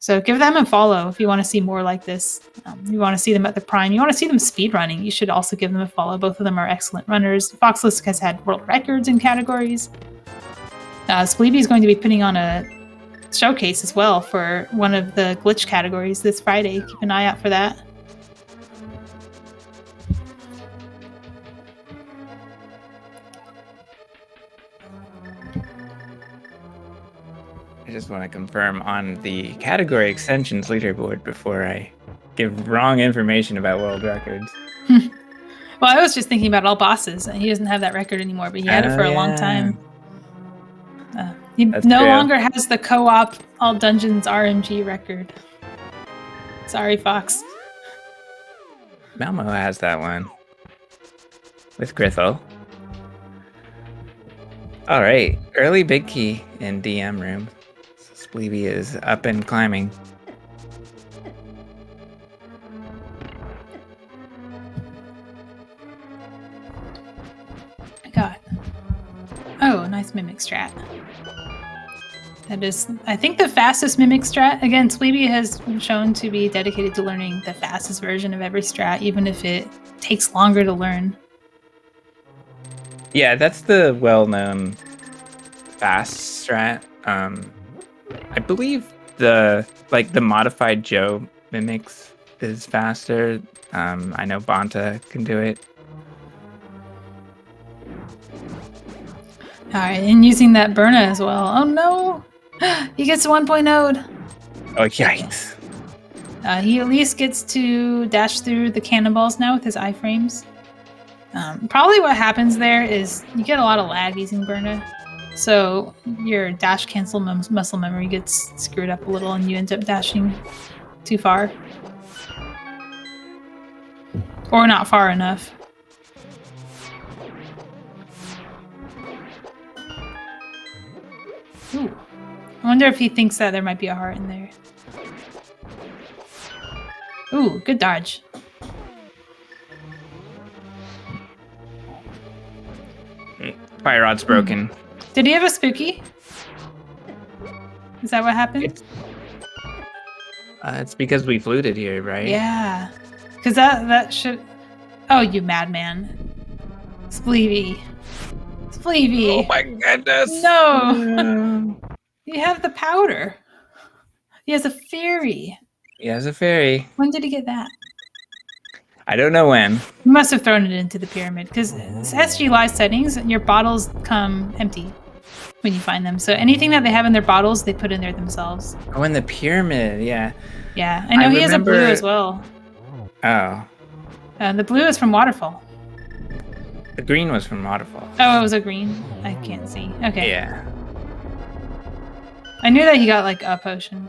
So give them a follow if you want to see more like this. You want to see them at the prime. You want to see them speed running. You should also give them a follow. Both of them are excellent runners. FoxLisk has had world records in categories. Spleebie is going to be putting on a showcase as well for one of the glitch categories this Friday. Keep an eye out for that. I just want to confirm on the category extensions leaderboard before I give wrong information about world records. Well, I was just thinking about all bosses, and he doesn't have that record anymore, but he had it for a long time. He no longer has the co-op all dungeons RMG record. Sorry, Fox. Malmo has that one with Grithel. All right, early big key in DM room. Spleebie is up and climbing. I got. Oh, nice mimic strat. That is, I think, the fastest mimic strat. Again, Spleebie has been shown to be dedicated to learning the fastest version of every strat, even if it takes longer to learn. Yeah, that's the well-known fast strat. I believe the modified Joe mimics is faster. I know Banta can do it. All right, and using that Burna as well. Oh no, he gets 1.0'd. Oh yikes! He at least gets to dash through the cannonballs now with his iframes. Probably what happens there is you get a lot of lag using Burna. So your dash cancel muscle memory gets screwed up a little and you end up dashing too far. Or not far enough. Ooh. I wonder if he thinks that there might be a heart in there. Ooh, good dodge. Fire rod's broken. Did he have a spooky? Is that what happened? It's because we fluted here, right? Yeah. Because that should... Oh, you madman. Spleebie. Spleebie. Oh my goodness. No. You have the powder. He has a fairy. He has a fairy. When did he get that? I don't know when. You must have thrown it into the pyramid because SGLIVE settings, your bottles come empty when you find them. So anything that they have in their bottles, they put in there themselves. Oh, in the pyramid, yeah. Yeah, I know he has a blue as well. Oh. The blue is from Waterfall. The green was from Waterfall. Oh, it was a green. I can't see. Okay. Yeah. I knew that he got like a potion.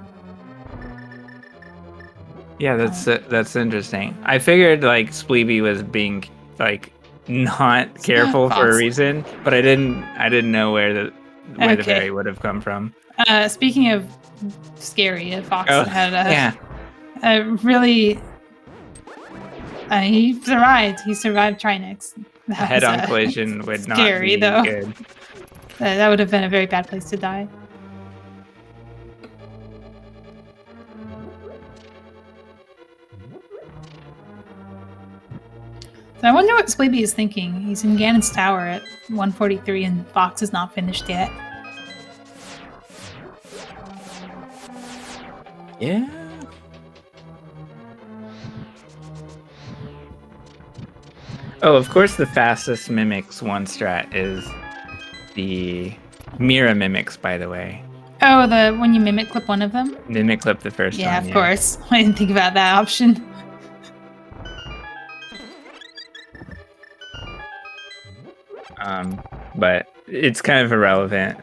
Yeah, that's interesting. I figured like Spleebie was being like not careful for a reason, but I didn't know where the fairy would have come from. Speaking of scary, Fox had a really he survived. He survived Trinex. A head-on collision would not scary, be though. good. That would have been a very bad place to die. So I wonder what Spleebie is thinking. He's in Ganon's tower at 143 and Fox is not finished yet. Yeah. Oh, of course the fastest Mimics one strat is the Mira Mimics, by the way. Oh, the when you Mimic clip one of them? Mimic clip the first one. Yeah, of course. I didn't think about that option. But it's kind of irrelevant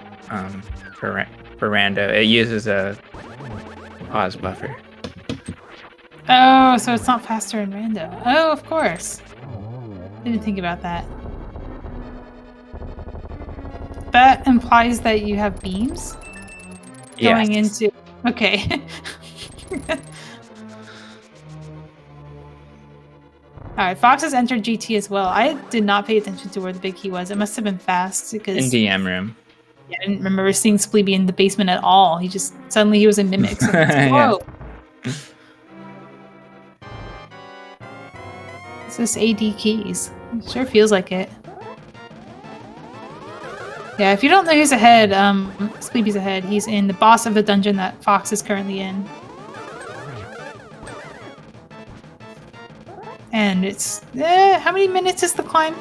for Rando. It uses a pause buffer. Oh, so it's not faster in Rando. Oh, of course. Didn't think about that. That implies that you have beams going into... Okay. Alright, Fox has entered GT as well. I did not pay attention to where the big key was. It must have been fast because... In DM room. Yeah, I didn't remember seeing Spleebie in the basement at all. He just suddenly he was in Mimics. And it's like, Yeah. whoa. Is this AD keys? It sure feels like it. Yeah, if you don't know who's ahead, Spleebie's ahead. He's in the boss of the dungeon that Fox is currently in. And it's... how many minutes is the climb?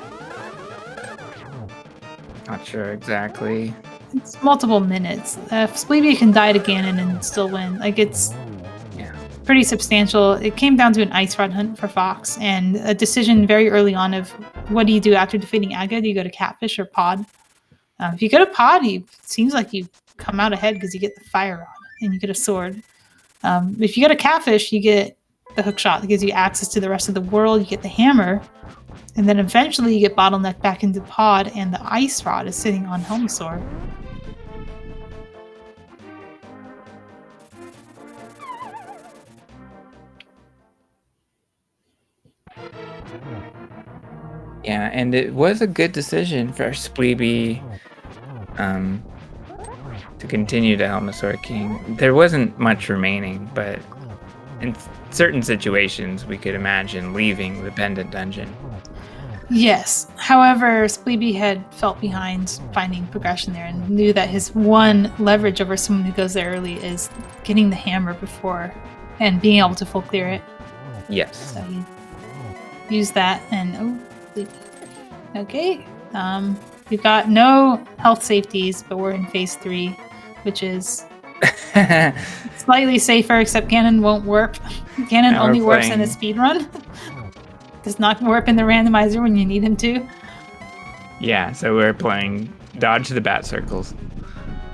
Not sure exactly. It's multiple minutes. If Spleebie can die to Ganon and still win, like it's pretty substantial. It came down to an ice rod hunt for Fox and a decision very early on of what do you do after defeating Aga? Do you go to Catfish or Pod? If you go to Pod, it seems like you come out ahead because you get the fire rod and you get a sword. If you go to Catfish, you get the hook shot that gives you access to the rest of the world. You get the hammer. And then eventually you get bottlenecked back into Pod, and the ice rod is sitting on Helmasaur. Yeah, and it was a good decision for Spleebie to continue to Helmasaur King. There wasn't much remaining, but in certain situations we could imagine leaving the Pendant Dungeon. Yes. However, Spleebie had felt behind finding progression there and knew that his one leverage over someone who goes there early is getting the hammer before and being able to full clear it. Yes. So he used that and okay. We've got no health safeties, but we're in phase 3, which is slightly safer, except Ganon won't warp. Ganon Now only we're warps in playing- a speed run. Does not warp in the randomizer when you need him to. Yeah, so we're playing dodge the bat circles.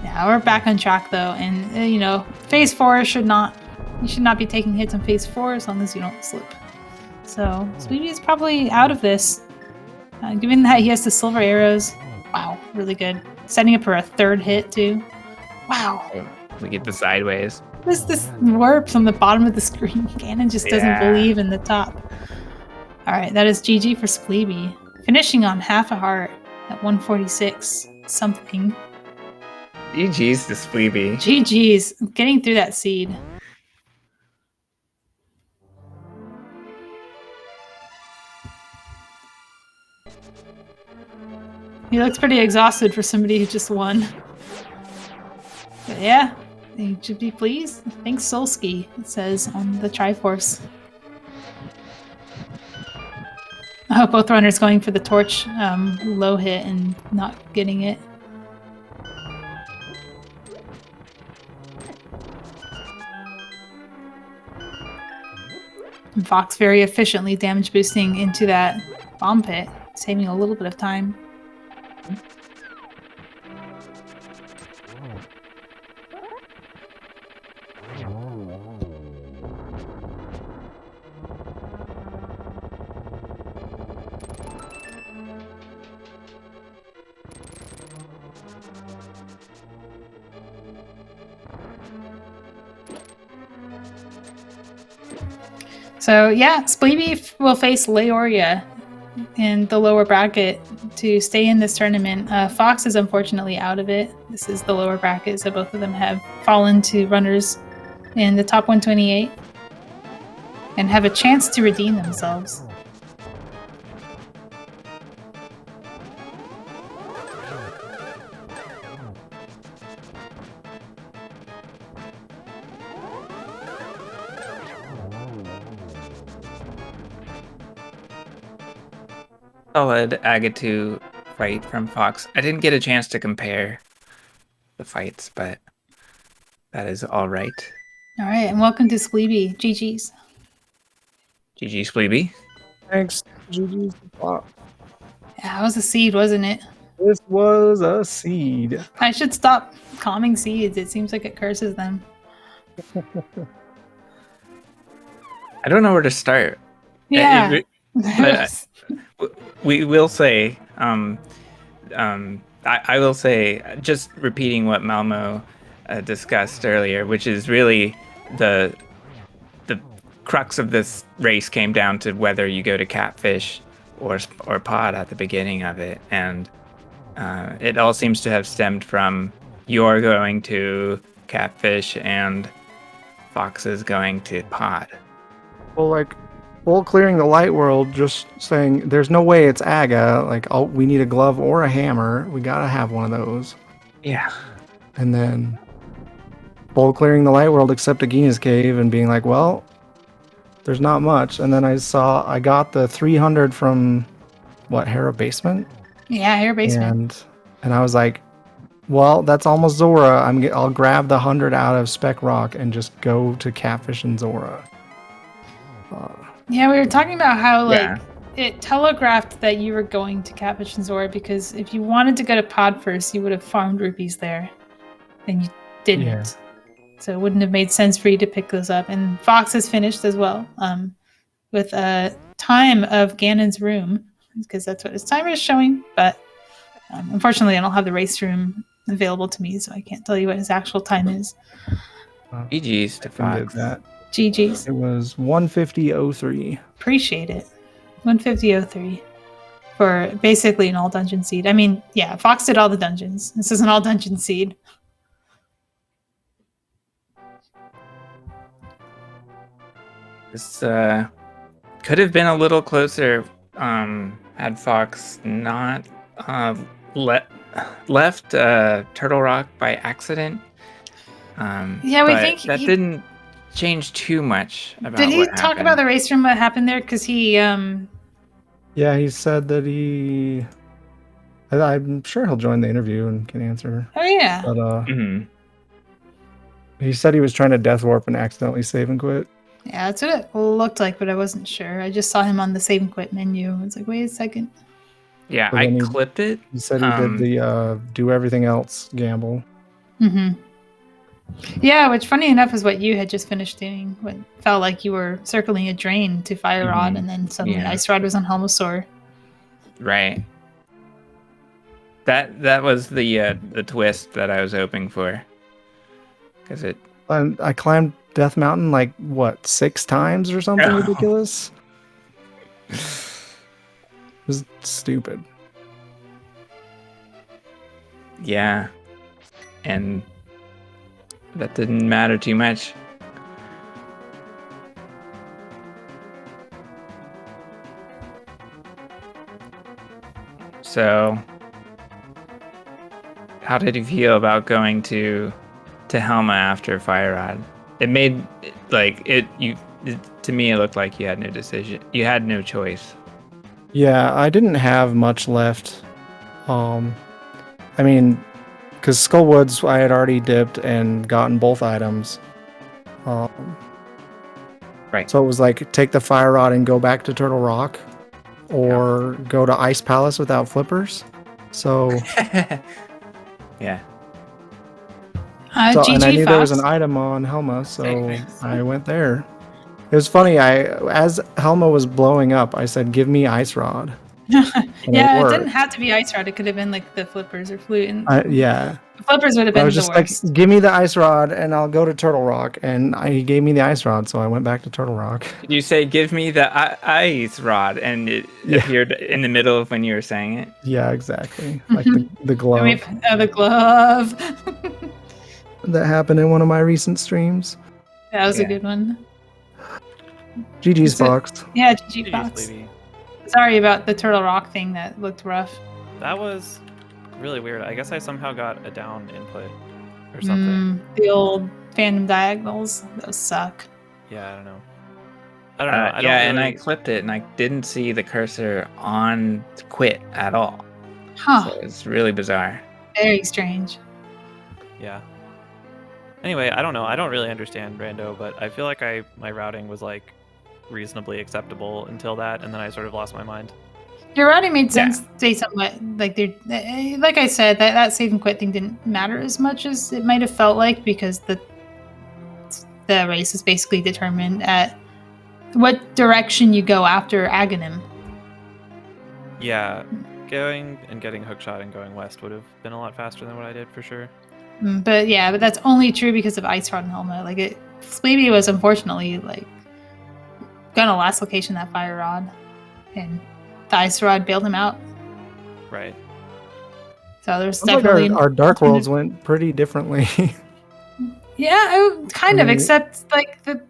Yeah, we're back on track though, and you know, phase 4 you should not be taking hits on phase 4 as long as you don't slip. So Spleebie is probably out of this. Given that he has the silver arrows, wow, really good. Setting up for a 3rd hit too. Wow. We get the sideways. This warps on the bottom of the screen. Ganon just doesn't believe in the top. Alright, that is GG for Spleebie. Finishing on half a heart at 146 something. GG's to Spleebie. GG's. Getting through that seed. He looks pretty exhausted for somebody who just won. But yeah, he should be pleased. Thanks, Solski, it says on the Triforce. Oh, both runners going for the torch low hit and not getting it. And Fox very efficiently damage boosting into that bomb pit, saving a little bit of time. So yeah, Spleebie will face Leoria in the lower bracket to stay in this tournament. Fox is unfortunately out of it. This is the lower bracket, so both of them have fallen to runners in the top 128 and have a chance to redeem themselves. Solid Agatu fight from Fox. I didn't get a chance to compare the fights, but that is all right. All right, and welcome to Spleebie. GG's. GG Spleebie. Thanks, GG's. Wow. Yeah, that was a seed, wasn't it? This was a seed. I should stop calming seeds. It seems like it curses them. I don't know where to start. Yeah. We will say, I will say, just repeating what Malmo discussed earlier, which is really the crux of this race came down to whether you go to Catfish or Pod at the beginning of it, and It all seems to have stemmed from you're going to Catfish and Fox is going to Pod. Well, like, full clearing the light world, just saying there's no way it's Aga. Like, oh, we need a glove or a hammer. We gotta have one of those. Yeah. And then full clearing the light world except Agina's cave and being like, well, there's not much. And then I got the 300 from Hera Basement? Yeah, Hera Basement. And I was like, well, that's almost Zora. I'll grab the 100 out of Spec Rock and just go to Catfish and Zora. Yeah, we were talking about how Yeah. it telegraphed that you were going to Catfish and Zora, because if you wanted to go to Pod first, you would have farmed rupees there, and you didn't. Yeah. So it wouldn't have made sense for you to pick those up. And Fox has finished as well, with a time of Ganon's room, because that's what his timer is showing. But unfortunately, I don't have the race room available to me, so I can't tell you what his actual time is. GG's to I did Fox. that. GG's. It was 150.03. Appreciate it. 150.03 for basically an all dungeon seed. I mean, yeah, Fox did all the dungeons. This is an all dungeon seed. This could have been a little closer had Fox not left Turtle Rock by accident. Yeah, we but think that didn't change too much about Did he what talk happened. about the race room, what happened there? Because he, Yeah, he said that I'm sure he'll join the interview and can answer. oh yeah. But Mhm. he said he was trying to death warp and accidentally save and quit. Yeah, that's what it looked like, but I wasn't sure. I just saw him on the save and quit menu. I was like, wait a second. Yeah, But I then clipped it. He said he did the do everything else gamble. Mm-hmm. Yeah, which funny enough is what you had just finished doing. What felt like you were circling a drain to Fire Rod, Mhm. and then suddenly Yeah. Ice Rod was on Helmosaur. Right. That was the twist that I was hoping for. Because it. And I climbed Death Mountain like 6 times or something Oh. ridiculous. It was stupid. Yeah. And that didn't matter too much. So, how did you feel about going to Helma after Fire Rod? It made to me it looked like you had no decision. You had no choice. Yeah, I didn't have much left. I mean, because Skullwoods I had already dipped and gotten both items. Right. So it was like take the Fire Rod and go back to Turtle Rock, or go to Ice Palace without flippers. So, Yeah. and I GG knew there was Fox. an item on Helma, so Okay. I went there. It was funny. As Helma was blowing up, I said, "Give me Ice Rod." And Yeah, it worked. didn't have to be Ice Rod. It could have been like the flippers or flute. And Yeah. the flippers would have I been was the just worst. like, "Give me the Ice Rod, and I'll go to Turtle Rock." And he gave me the Ice Rod, so I went back to Turtle Rock. Did you say give me the ice rod and it Yeah. appeared in the middle of when you were saying it? Yeah, exactly. Like the glove The glove. that happened in one of my recent streams. That was a Yeah. good one. GG's So- Fox. Yeah, GG GG, Fox. Spleebie. Sorry about the Turtle Rock thing. That looked rough. That was really weird. I guess I somehow got a down input or something. The old fandom diagonals. Those suck. Yeah, I don't know. I don't know. I Yeah, don't and I really... clipped it and I didn't see the cursor on quit at all. Huh. So it's really bizarre. Very strange. Yeah. Anyway, I don't know. I don't really understand Rando, but I feel like my routing was like reasonably acceptable until that, and then I sort of lost my mind. Your routing made Yeah. sense. Say something like I said, that save and quit thing didn't matter as much as it might have felt like, because the race is basically determined at what direction you go after Aghanim. Yeah, going and getting hookshot and going west would have been a lot faster than what I did for sure. But that's only true because of Ice Rod and Helma. Spleebie was unfortunately gonna last location that Fire Rod, and the Ice Rod bailed him out. Right. So there's Sounds like definitely our Dark alternative- Worlds went pretty differently. Yeah, kind of. Mhm. Except like the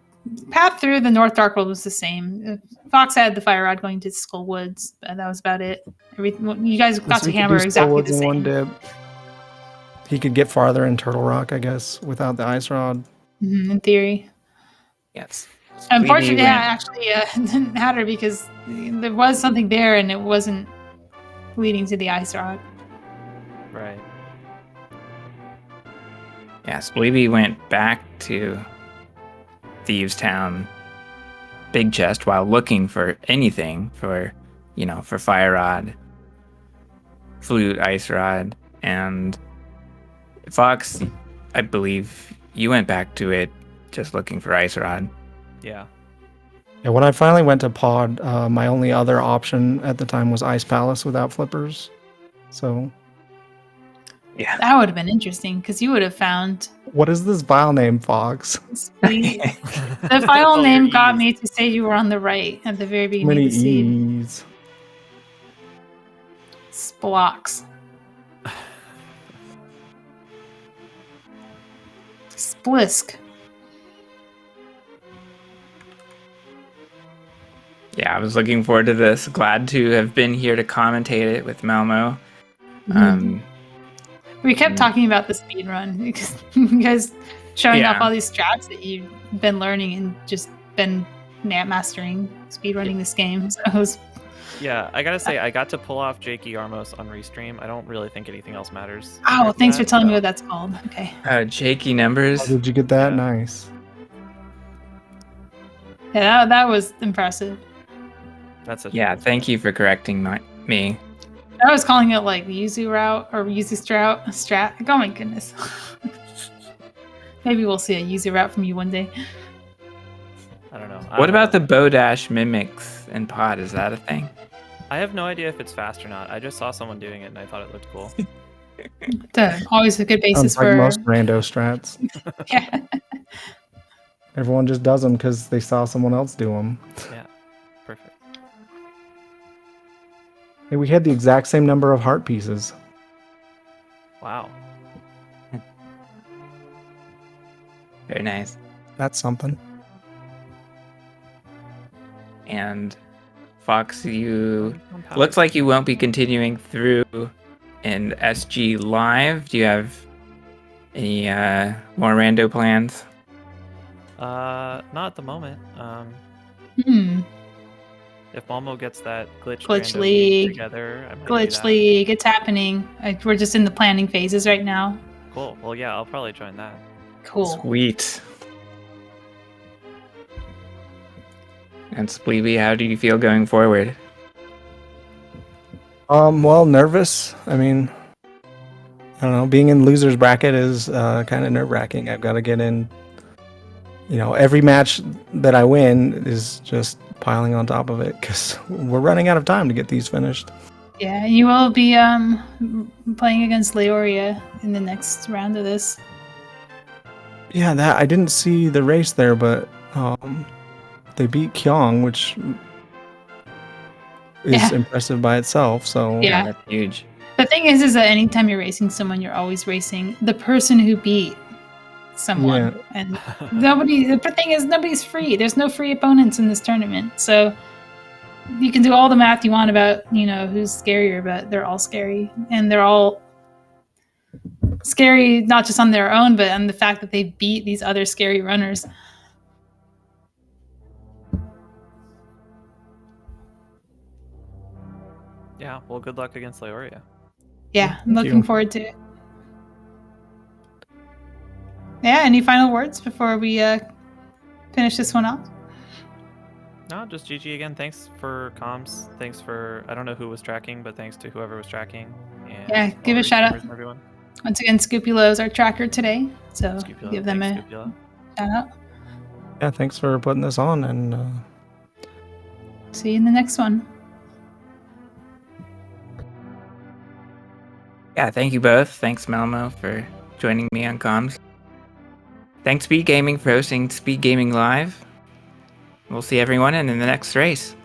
path through the North Dark World was the same. Fox had the fire rod going to Skull Woods, and that was about it. You guys got So to he could hammer do exactly Skullwoods the in one same. dip. He could get farther in Turtle Rock, I guess, without the ice rod. In theory. Yes. Unfortunately, Spleebie yeah, went- actually, it didn't matter because there was something there, and it wasn't leading to the ice rod. Right. Yeah, Spleebie went back to Thieves Town Big Chest while looking for anything for Fire Rod, Flute, Ice Rod, and Fox, I believe you went back to it just looking for Ice Rod. Yeah. Yeah, when I finally went to Pod, my only other option at the time was Ice Palace without flippers. So, Yeah. That would have been interesting because you would have found what is this file name, Fox? Spleebie. The file All your name got E's. me to say you were on the right at the very Too beginning many of the seed. E's. Splocks. Splisk. Yeah, I was looking forward to this. Glad to have been here to commentate it with Malmo. We kept talking about the speed run because you guys showing off Yeah. all these strats that you've been learning and just been mastering speed running this game. So it was Yeah, I gotta say, I got to pull off Jakey Armos on Restream. I don't really think anything else matters. oh, compared to thanks for that, telling me so- what that's called. Okay. Jakey numbers. How did you get that? Yeah. Nice. Yeah, that was impressive. That's a Yeah, thank you for correcting me. I was calling it like Yuzu route or Yuzu strat. Oh my goodness. Maybe we'll see a Yuzu route from you one day. I don't know. What about the bow dash mimics in Pod? Is that a thing? I have no idea if it's fast or not. I just saw someone doing it and I thought it looked cool. Always a good basis Sounds like for most rando strats. yeah. Everyone just does them because they saw someone else do them. Yeah, perfect. Hey, we had the exact same number of heart pieces. Wow. Very nice. That's something. And Fox, you looks like you won't be continuing through in SGLIVE. Do you have any more rando plans? Not at the moment. If Malmo gets that glitch Glitch rando League. together, I might do Glitch that. League, it's happening. We're just in the planning phases right now. Cool. Well, yeah, I'll probably join that. Cool. Sweet. And Spleebie, how do you feel going forward? Well, nervous. I mean, I don't know. Being in loser's bracket is kind of nerve-wracking. I've got to get in. Every match that I win is just piling on top of it because we're running out of time to get these finished. Yeah, you will be playing against Leoria in the next round of this. Yeah, that I didn't see the race there, but they beat Kyong, which is Yeah. impressive by itself. So Yeah. That's huge. The thing is that anytime you're racing someone, you're always racing the person who beat someone. Yeah. And the thing is, nobody's free. There's no free opponents in this tournament. So you can do all the math you want about, who's scarier, but they're all scary. And they're all scary, not just on their own, but on the fact that they beat these other scary runners. Yeah. Well, good luck against Leoria. Yeah, I'm Thank looking you. forward to it. Yeah, any final words before we finish this one off? No, just GG again. Thanks for comms. Thanks for I don't know who was tracking, but thanks to whoever was tracking. And Yeah, all give the a shout out. streamers and everyone. Once again, Scupula is our tracker today, so Scupula, give them thanks, a Scupula. shout out. yeah, thanks for putting this on, and See you in the next one. Yeah, thank you both. Thanks, Malmo, for joining me on comms. Thanks, SpeedGaming, for hosting SpeedGaming Live. We'll see everyone in the next race.